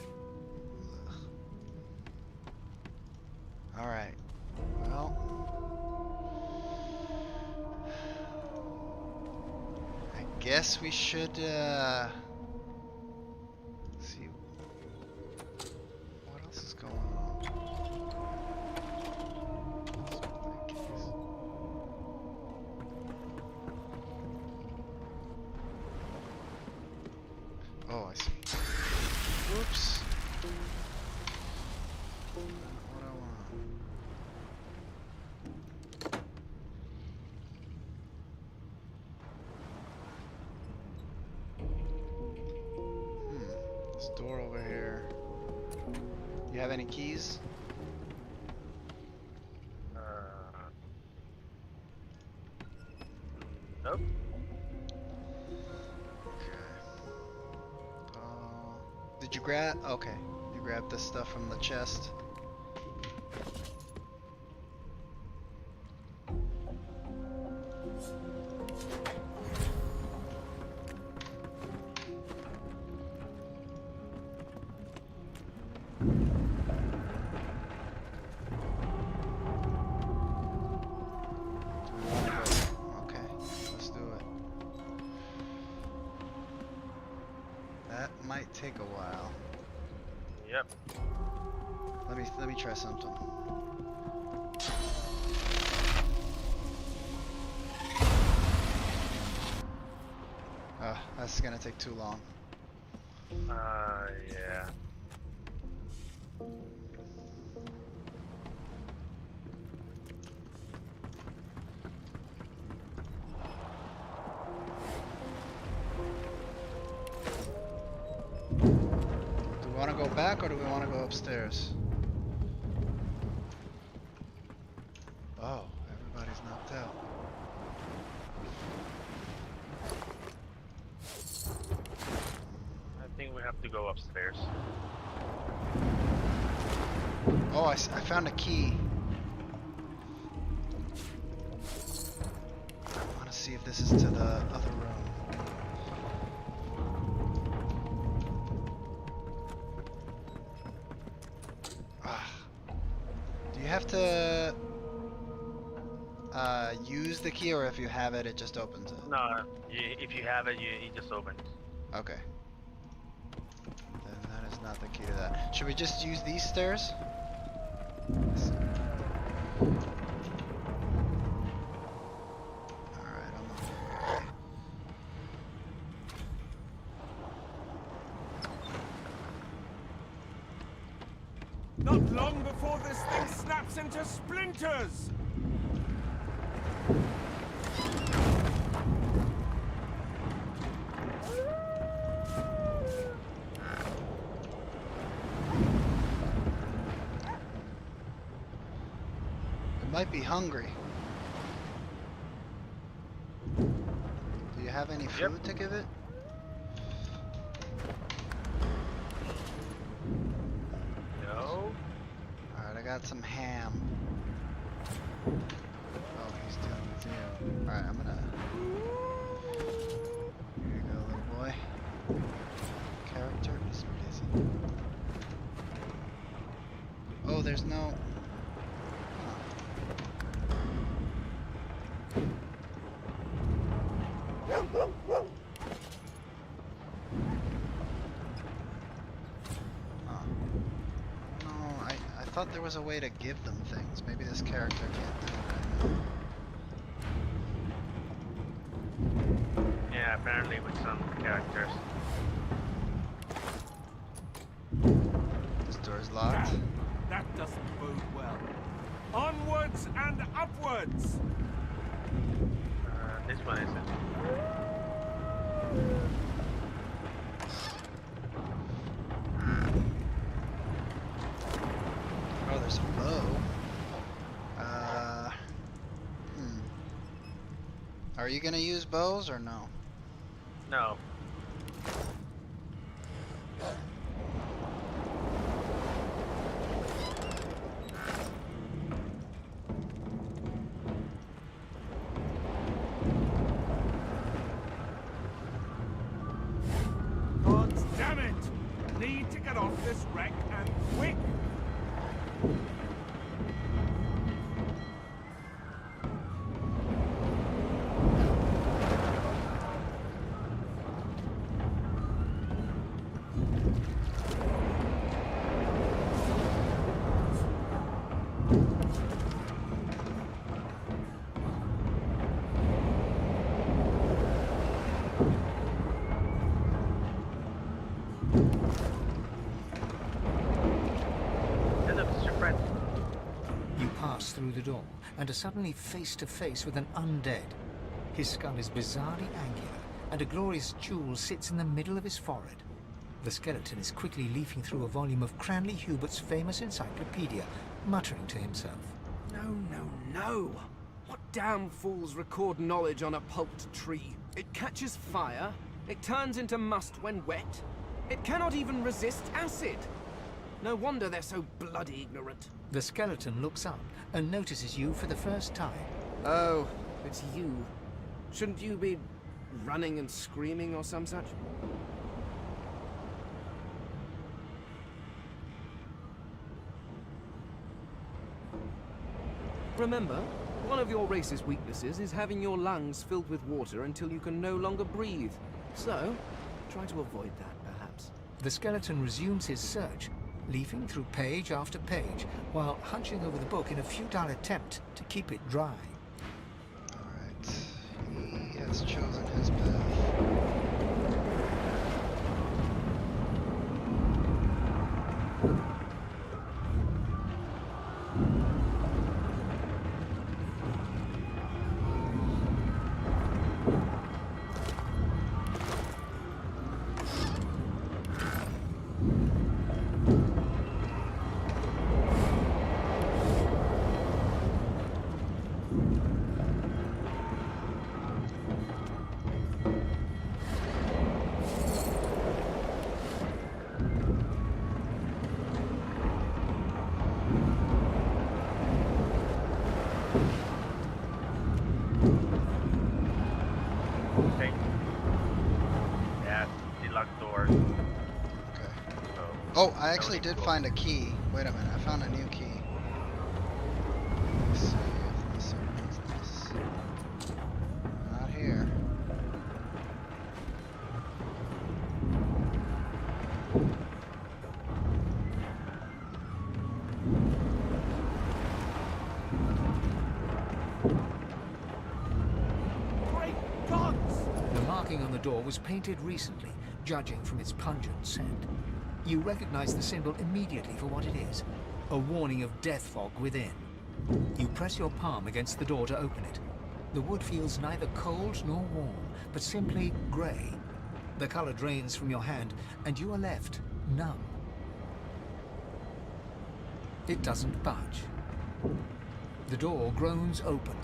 Alright. Well. I guess we should, see what else is going on. Oh, I see. Whoops. Not what I want. This door over here. You have any keys? Nope. Did you grab? Okay, you grabbed this stuff from the chest. Okay, let's do it. That might take a while. Yep. Let me try something. That's gonna take too long. Yeah. Do we want to go back or do we want to go upstairs? Oh, everybody's knocked out. I think we have to go upstairs. Oh, I found a key. I want to see if this is to the other room. Do you have to use the key, or if you have it, it just opens it? No, if you have it, it just opens. Okay. Then that is not the key to that. Should we just use these stairs? Alright, I'm on here. Not long before this thing snaps into splinters! It might be hungry. Do you have any food to give it? got some ham. Oh, he's dealing with you. Alright, I'm gonna... Here you go, little boy. Character is busy. Oh, there's no... I thought there was a way to give them things. Maybe this character can't do it. Yeah, apparently with some characters. This door's locked. That doesn't bode well. Onwards and upwards! This one isn't. Oh, there's a bow. Are you gonna use bows or no? No. God damn it! Need to get off this wreck and quick! Through the door and are suddenly face to face with an undead. His skull is bizarrely angular and a glorious jewel sits in the middle of his forehead. The skeleton is quickly leafing through a volume of Cranley Hubert's famous encyclopedia, muttering to himself. No, no, no! What damn fools record knowledge on a pulped tree? It catches fire, it turns into must when wet, it cannot even resist acid! No wonder they're so bloody ignorant. The skeleton looks up and notices you for the first time. Oh, it's you. Shouldn't you be running and screaming or some such? Remember, one of your race's weaknesses is having your lungs filled with water until you can no longer breathe. So, try to avoid that, perhaps. The skeleton resumes his search, leafing through page after page, while hunching over the book in a futile attempt to keep it dry. Alright, he has chosen his path. Oh, I actually did find a key. Wait a minute, I found a new key. Let's see if this opens this. Not here. Great gods! The marking on the door was painted recently, judging from its pungent scent. You recognize the symbol immediately for what it is, a warning of death fog within. You press your palm against the door to open it. The wood feels neither cold nor warm, but simply grey. The color drains from your hand, and you are left numb. It doesn't budge. The door groans open,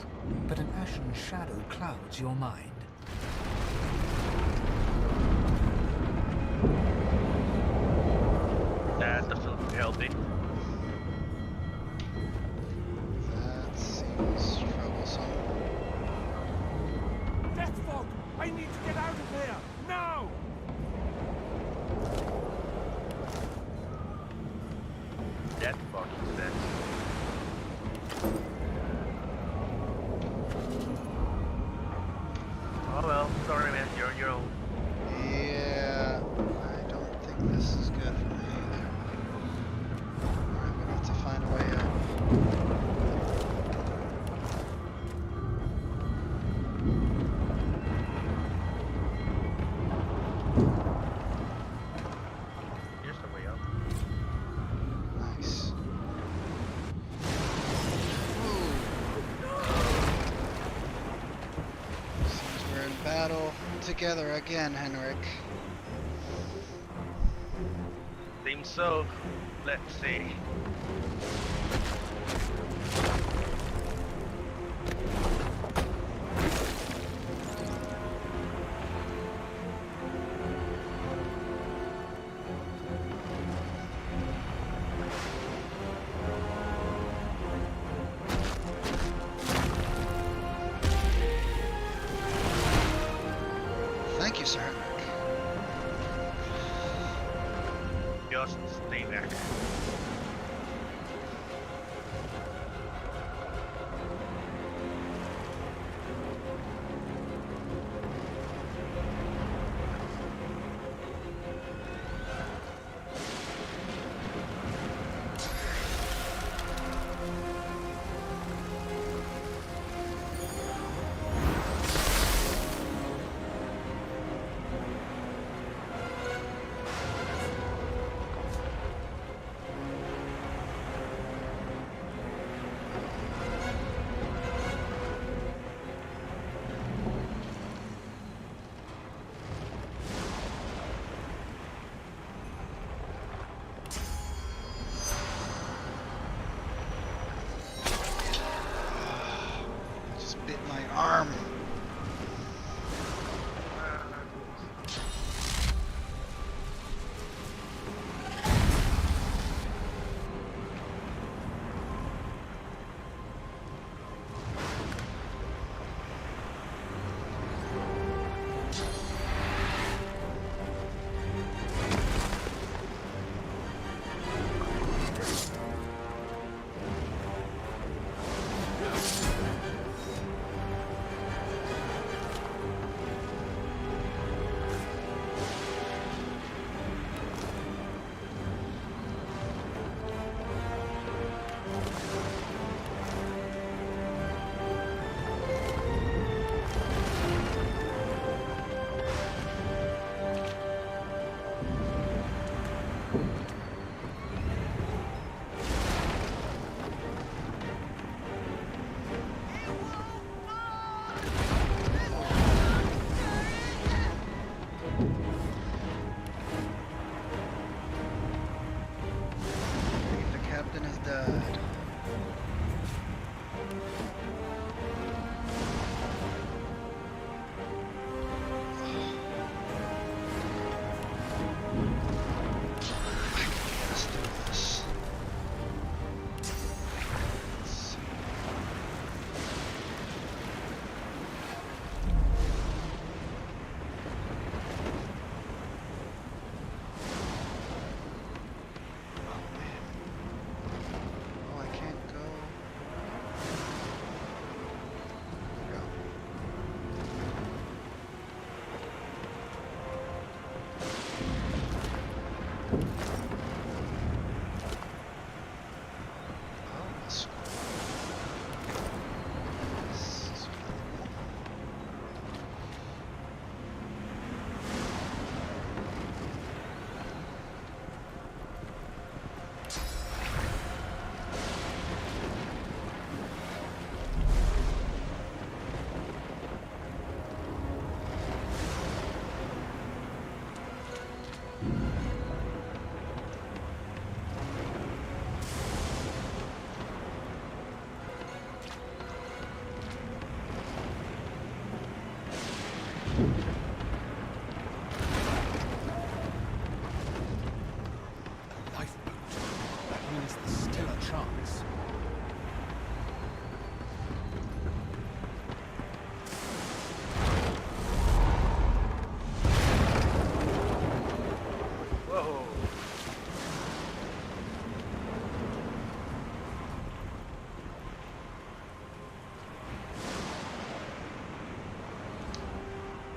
but an ashen shadow clouds your mind. That doesn't look healthy. battle together again, Henrik. Seems so. Let's see. Thank you, Sir Henrik. Just stay there. Just bit my arm.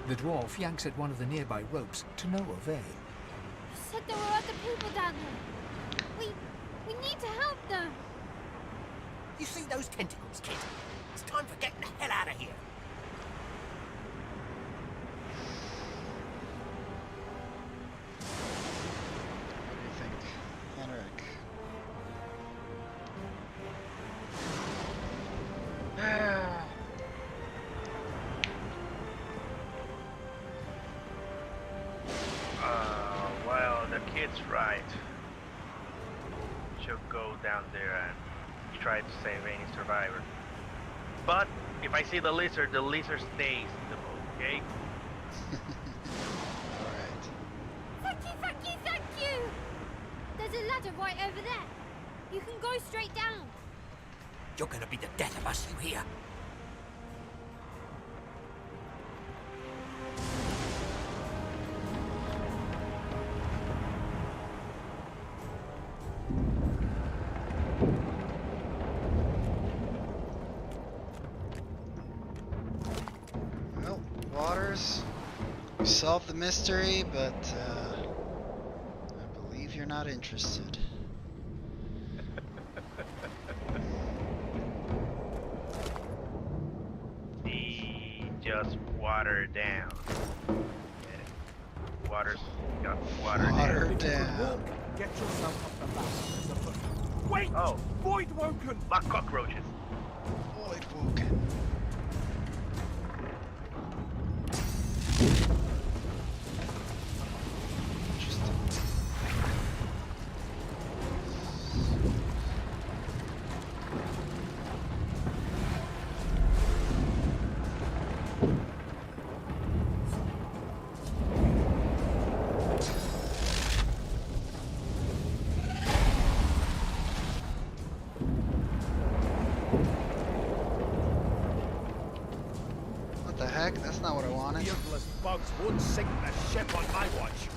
The dwarf yanks at one of the nearby ropes to no avail. You said there were other people down there. We need to help them. You see those tentacles, kid? It's time for getting the hell out of here. What do you think, Henrik? it's right. She'll go down there and try to save any survivor. But if I see the lizard stays in the boat, okay? Thank you! There's a ladder right over there. You can go straight down. You're gonna be the death of us, you hear? Well, Waters, we solved the mystery, but I believe you're not interested. Just water down. Yeah. Water down. Water down. Get yourself up the ladder. Wait! Oh. Void woken! Black cockroaches. Void woken. What the heck? That's not what I wanted. Beardless bugs won't sink the ship on my watch.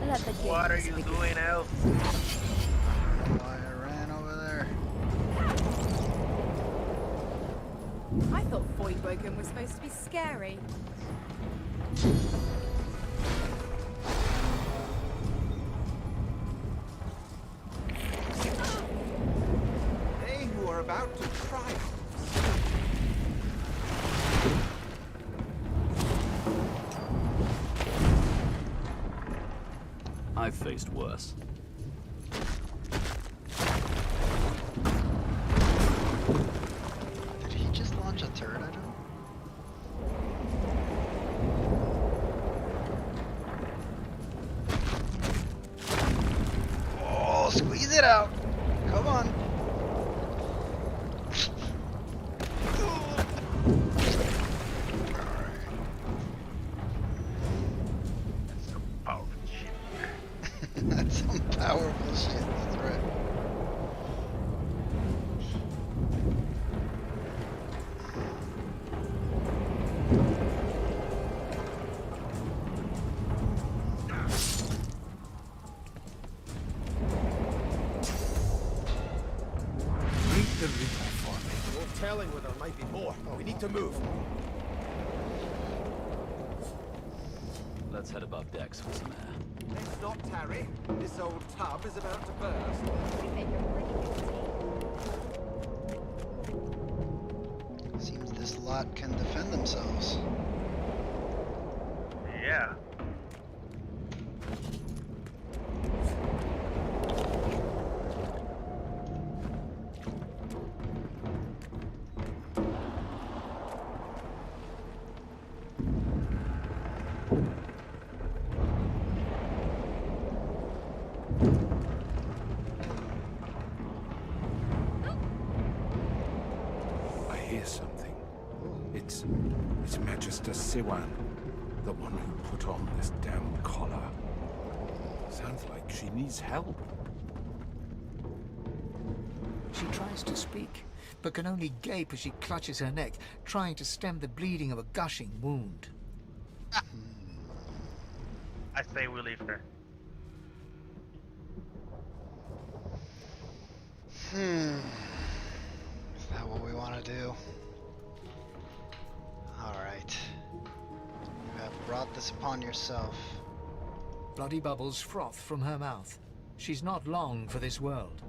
Let the What are games you begin. doing, Elf? Why I ran over there. I thought Void Woken was supposed to be scary. They who are about to triumph. I've faced worse. Did he just launch a turret at him? Oh, squeeze it out! Come on! Powerful shit. That's some powerful shit, that's right. Read the riddle for me. No telling where there might be more. We need to move. Let's head above decks for some air. Let's not tarry. This old tub is about to burst. Seems this lot can defend themselves. Yeah. I hear something. It's Magister Siwan, the one who put on this damn collar. Sounds like she needs help. She tries to speak, but can only gape as she clutches her neck, trying to stem the bleeding of a gushing wound. I say we leave her. Is that what we want to do? Alright. You have brought this upon yourself. Bloody bubbles froth from her mouth. She's not long for this world.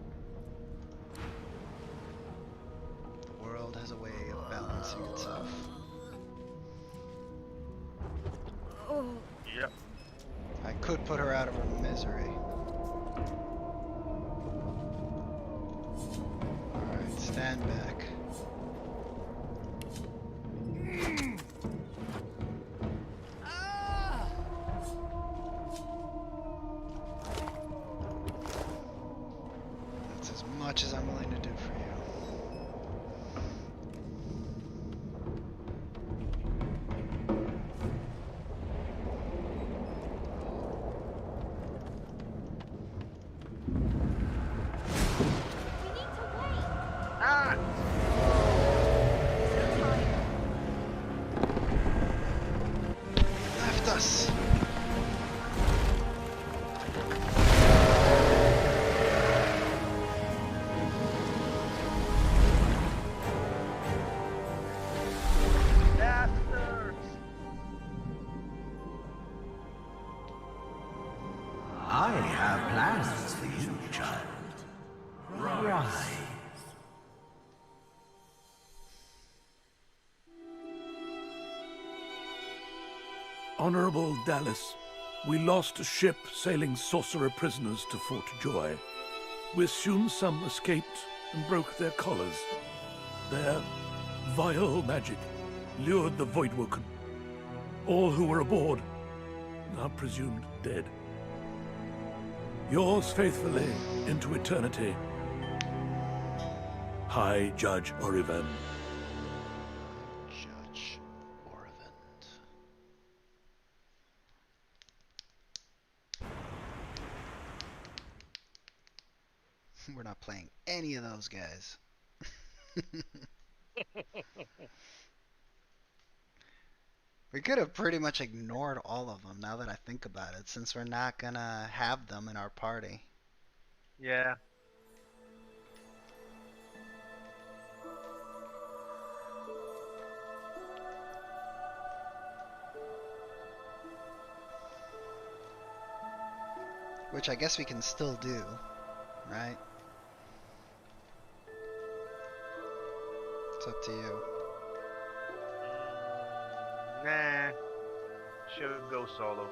The world has a way of balancing itself. Yep. I could put her out of her misery. friend back. That's as much as I'm willing to do for you. Left us. I have plans for you, child. Rise. Honorable Dallas, we lost a ship sailing sorcerer prisoners to Fort Joy. We assume some escaped and broke their collars. Their vile magic lured the Voidwoken. All who were aboard are presumed dead. Yours faithfully into eternity, High Judge Oriven. Judge Oriven. We're not playing any of those guys. We could have pretty much ignored all of them now that I think about it, since we're not gonna have them in our party. Yeah. Which I guess we can still do, right? It's up to you. Nah. Should go solo.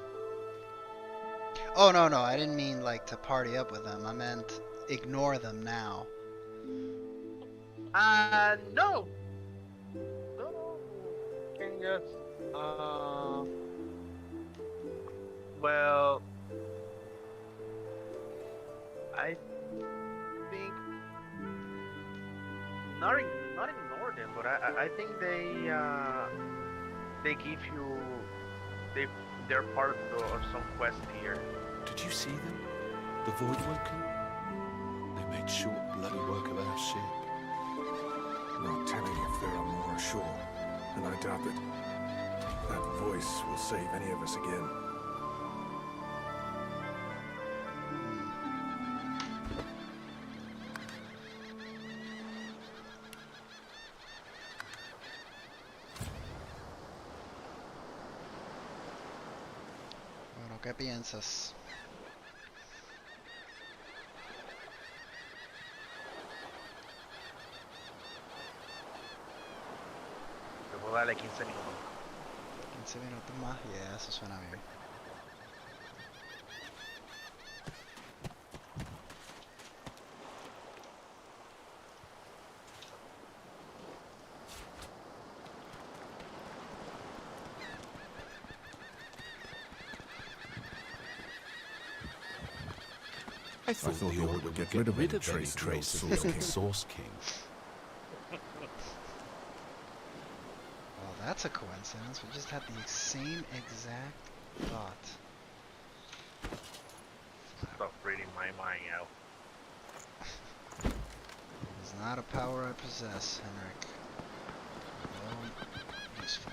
Oh, no, I didn't mean like to party up with them. I meant ignore them now. No. No. Can just, well, I think not ignore them, but I think they give you they're part of some quest here. Did you see them? The Voidwoken? They made short bloody work of our ship. Not telling if there are more ashore, and I doubt that voice will save any of us again. Bueno, ¿qué piensas? Luego dale 15 minutos. 15 minutos más, ya, eso suena bien. I thought the Order would get rid of any trace of the Source King. Well, that's a coincidence. We just had the same exact thought. Stop reading my mind out. It's not a power I possess, Henrik. No, useful.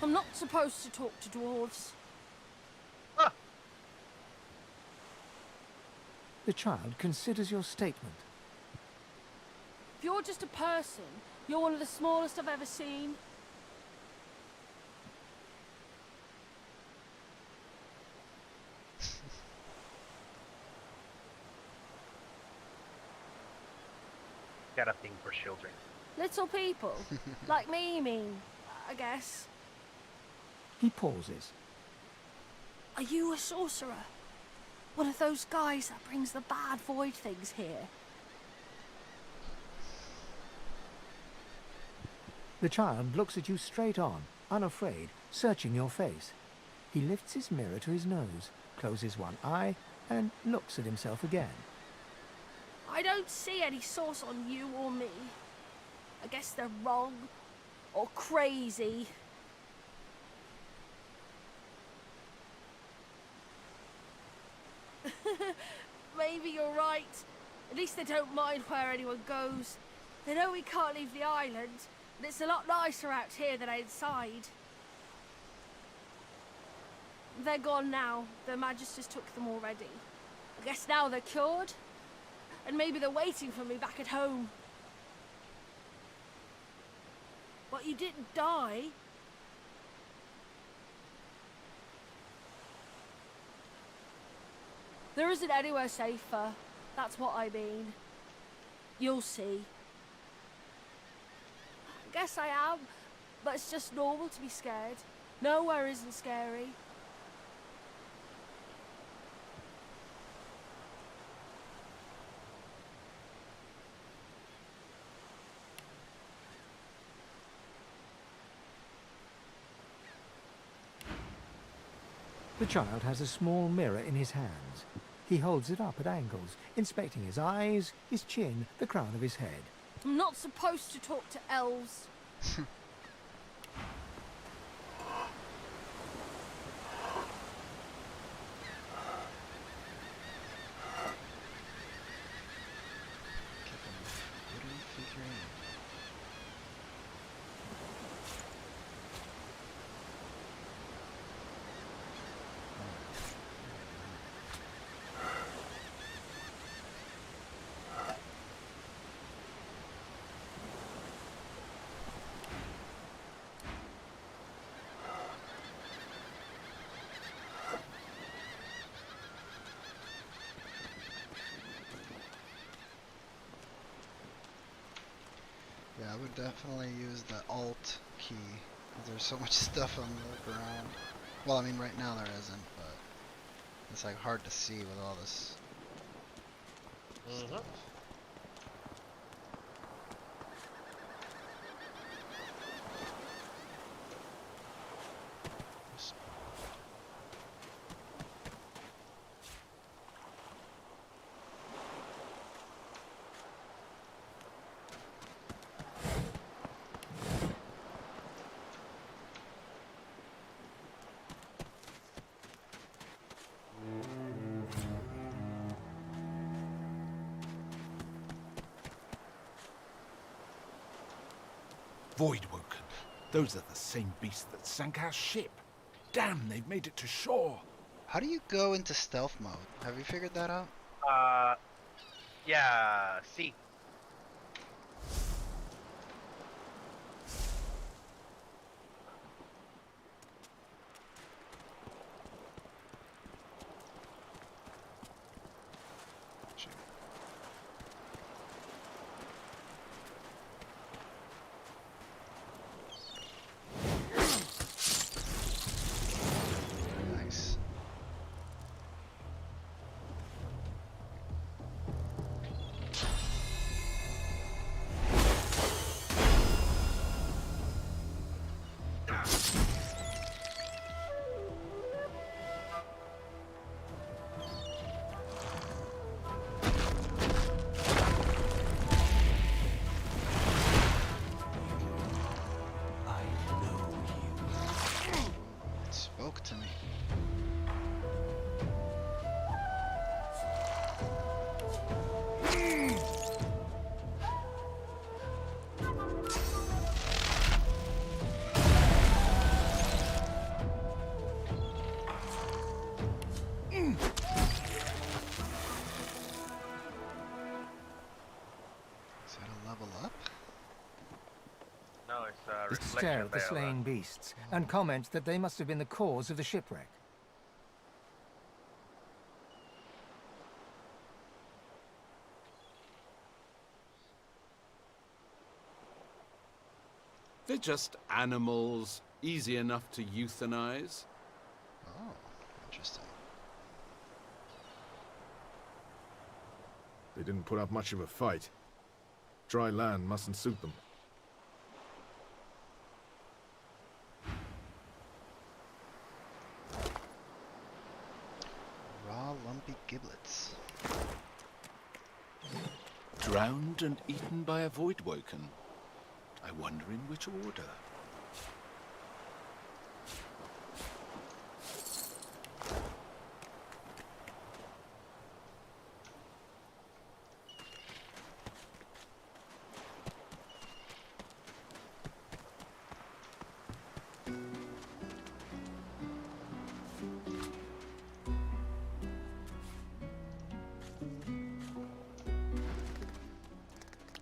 I'm not supposed to talk to dwarves. The child considers your statement. If you're just a person, you're one of the smallest I've ever seen. Got a thing for children. Little people. Like me, you mean, I guess. He pauses. Are you a sorcerer? One of those guys that brings the bad void things here? The child looks at you straight on, unafraid, searching your face. He lifts his mirror to his nose, closes one eye, and looks at himself again. I don't see any source on you or me. I guess they're wrong. Or crazy. Maybe you're right. At least they don't mind where anyone goes. They know we can't leave the island, and it's a lot nicer out here than outside. They're gone now. The Magisters took them already. I guess now they're cured. And maybe they're waiting for me back at home. But you didn't die. There isn't anywhere safer. That's what I mean. You'll see. I guess I am, but it's just normal to be scared. Nowhere isn't scary. The child has a small mirror in his hands. He holds it up at angles, inspecting his eyes, his chin, the crown of his head. I'm not supposed to talk to elves. Yeah, I would definitely use the Alt key, because there's so much stuff on the ground. Well, I mean, right now there isn't, but it's like hard to see with all this stuff. Voidwoken. Those are the same beasts that sank our ship. Damn, they've made it to shore. How do you go into stealth mode? Have you figured that out? Yeah, see. Nice. Spoke to me. Is that a level up? No, it's a Stare reflection at the there. slain beasts and comment that they must have been the cause of the shipwreck. They're just animals, easy enough to euthanize. Oh, interesting. They didn't put up much of a fight. Dry land mustn't suit them. Raw, lumpy giblets. Drowned and eaten by a voidwoken. I wonder in which order.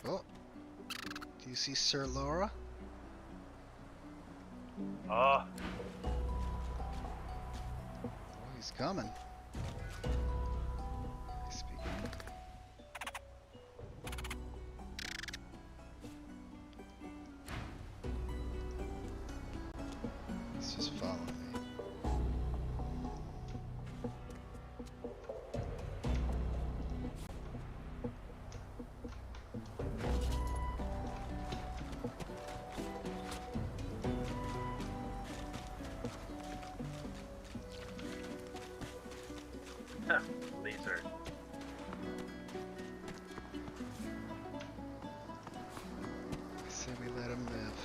Oh, do you see Sir Laura? Oh. Oh, he's coming. Speaking. He's just following me. Lizard. I say we let him live.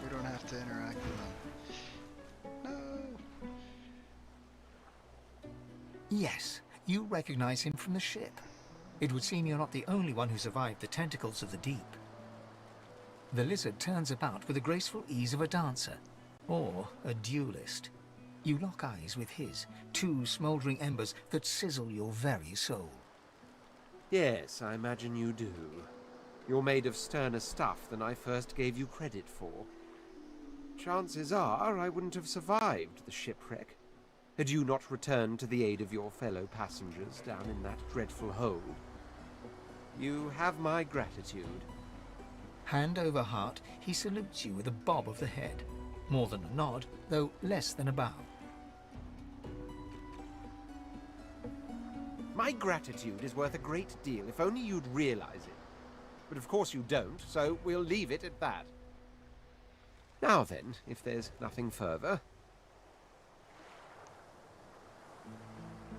We don't have to interact with him. No. Yes, you recognize him from the ship. It would seem you're not the only one who survived the tentacles of the deep. The lizard turns about with the graceful ease of a dancer, or a duelist. You lock eyes with his, two smouldering embers that sizzle your very soul. Yes, I imagine you do. You're made of sterner stuff than I first gave you credit for. Chances are I wouldn't have survived the shipwreck had you not returned to the aid of your fellow passengers down in that dreadful hold. You have my gratitude. Hand over heart, he salutes you with a bob of the head. More than a nod, though less than a bow. My gratitude is worth a great deal if only you'd realize it. But of course you don't, so we'll leave it at that. Now then, if there's nothing further...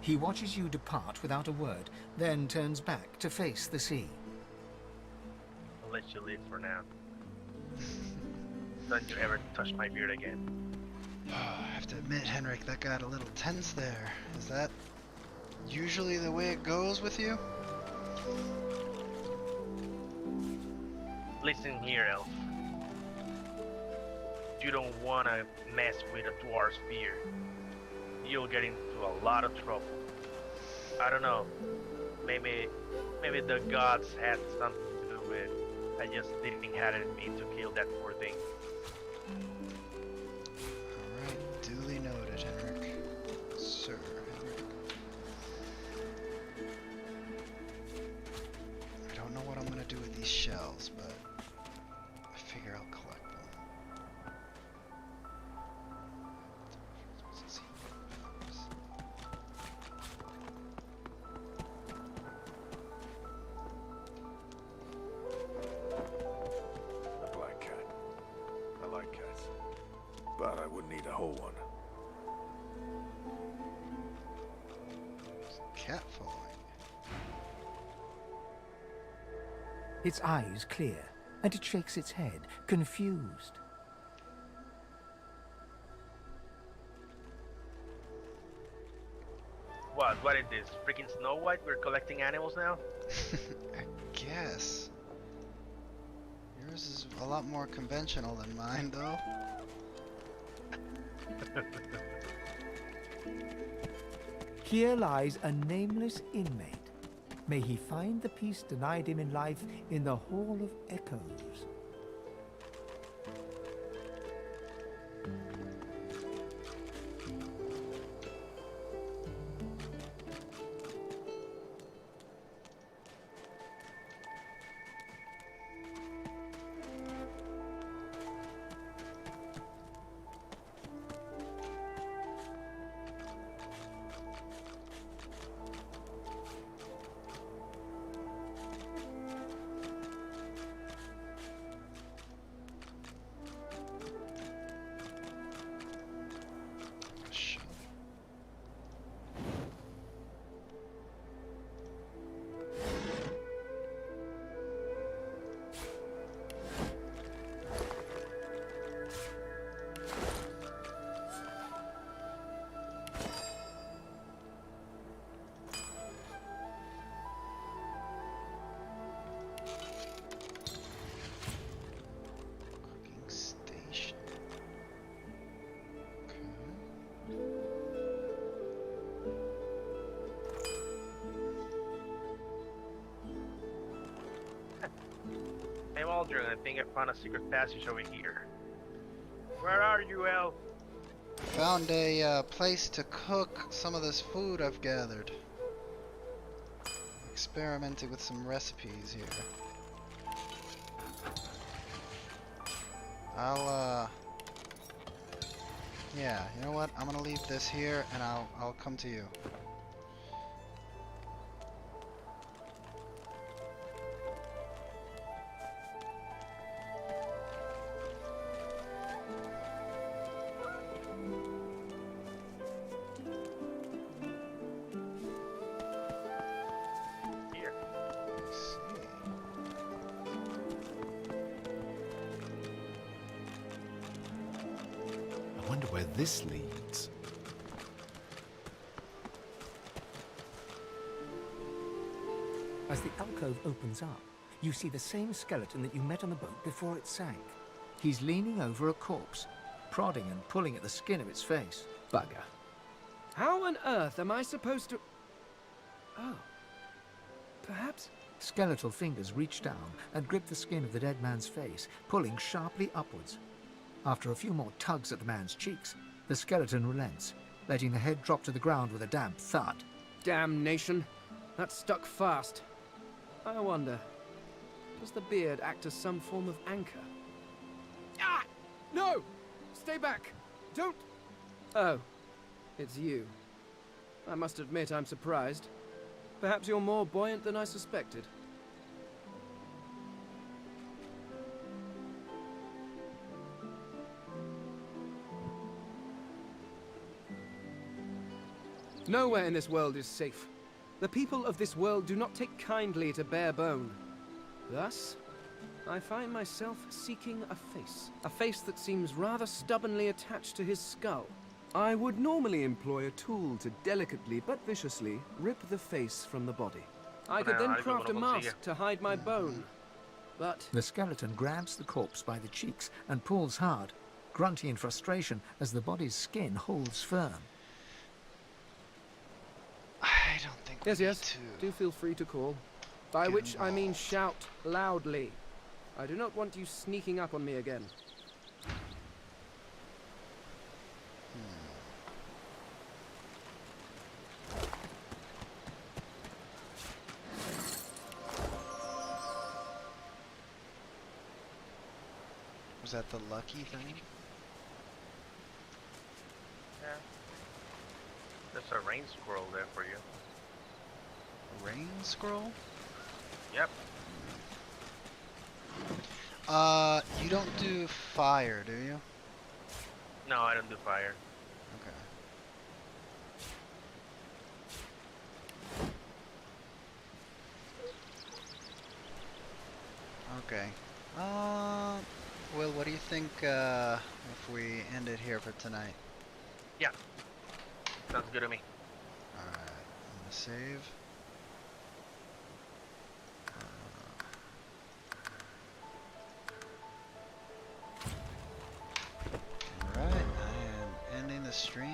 He watches you depart without a word, then turns back to face the sea. I'll let you leave for now. Don't you ever touch my beard again. I have to admit, Henrik, that got a little tense there. Is that usually the way it goes with you? Listen here, Elf. You don't want to mess with a dwarf's beard. You'll get into a lot of trouble. I don't know. Maybe the gods had something to do with it. I just didn't have it in me to kill that poor thing. Alright, duly noted, Henrik. Sir Henrik. I don't know what I'm gonna do with these shells, but I figure I'll collect them. A black cat. I like cats. But I wouldn't eat a whole one. Cat following. Its eyes clear, and it shakes its head, confused. What is this? Freaking Snow White? We're collecting animals now? I guess. Yours is a lot more conventional than mine, though. Here lies a nameless inmate. May he find the peace denied him in life in the Hall of Echoes. I'm Aldrin. I think I found a secret passage over here. Where are you, Elf? Found a place to cook some of this food I've gathered. Experimenting with some recipes here. Yeah, you know what? I'm gonna leave this here and I'll come to you. I wonder where this leads. As the alcove opens up, you see the same skeleton that you met on the boat before it sank. He's leaning over a corpse, prodding and pulling at the skin of its face. Bugger. How on earth am I supposed to... Oh. Perhaps... Skeletal fingers reach down and grip the skin of the dead man's face, pulling sharply upwards. After a few more tugs at the man's cheeks, the skeleton relents, letting the head drop to the ground with a damp thud. Damnation. That stuck fast. I wonder, does the beard act as some form of anchor? Ah! No! Stay back! Don't... Oh. It's you. I must admit I'm surprised. Perhaps you're more buoyant than I suspected. Nowhere in this world is safe. The people of this world do not take kindly to bare bone. Thus, I find myself seeking a face that seems rather stubbornly attached to his skull. I would normally employ a tool to delicately but viciously rip the face from the body. I could then craft a mask to hide my bone, but... The skeleton grabs the corpse by the cheeks and pulls hard, grunting in frustration as the body's skin holds firm. I don't think Yes, do feel free to call. By which I mean shout loudly. I do not want you sneaking up on me again. Was that the lucky thing? Yeah. There's a rain squirrel there for you. A rain squirrel? Yep. You don't do fire, do you? No, I don't do fire. Okay. Will, what do you think if we end it here for tonight? Yeah. Sounds good to me. Alright, I'm gonna save.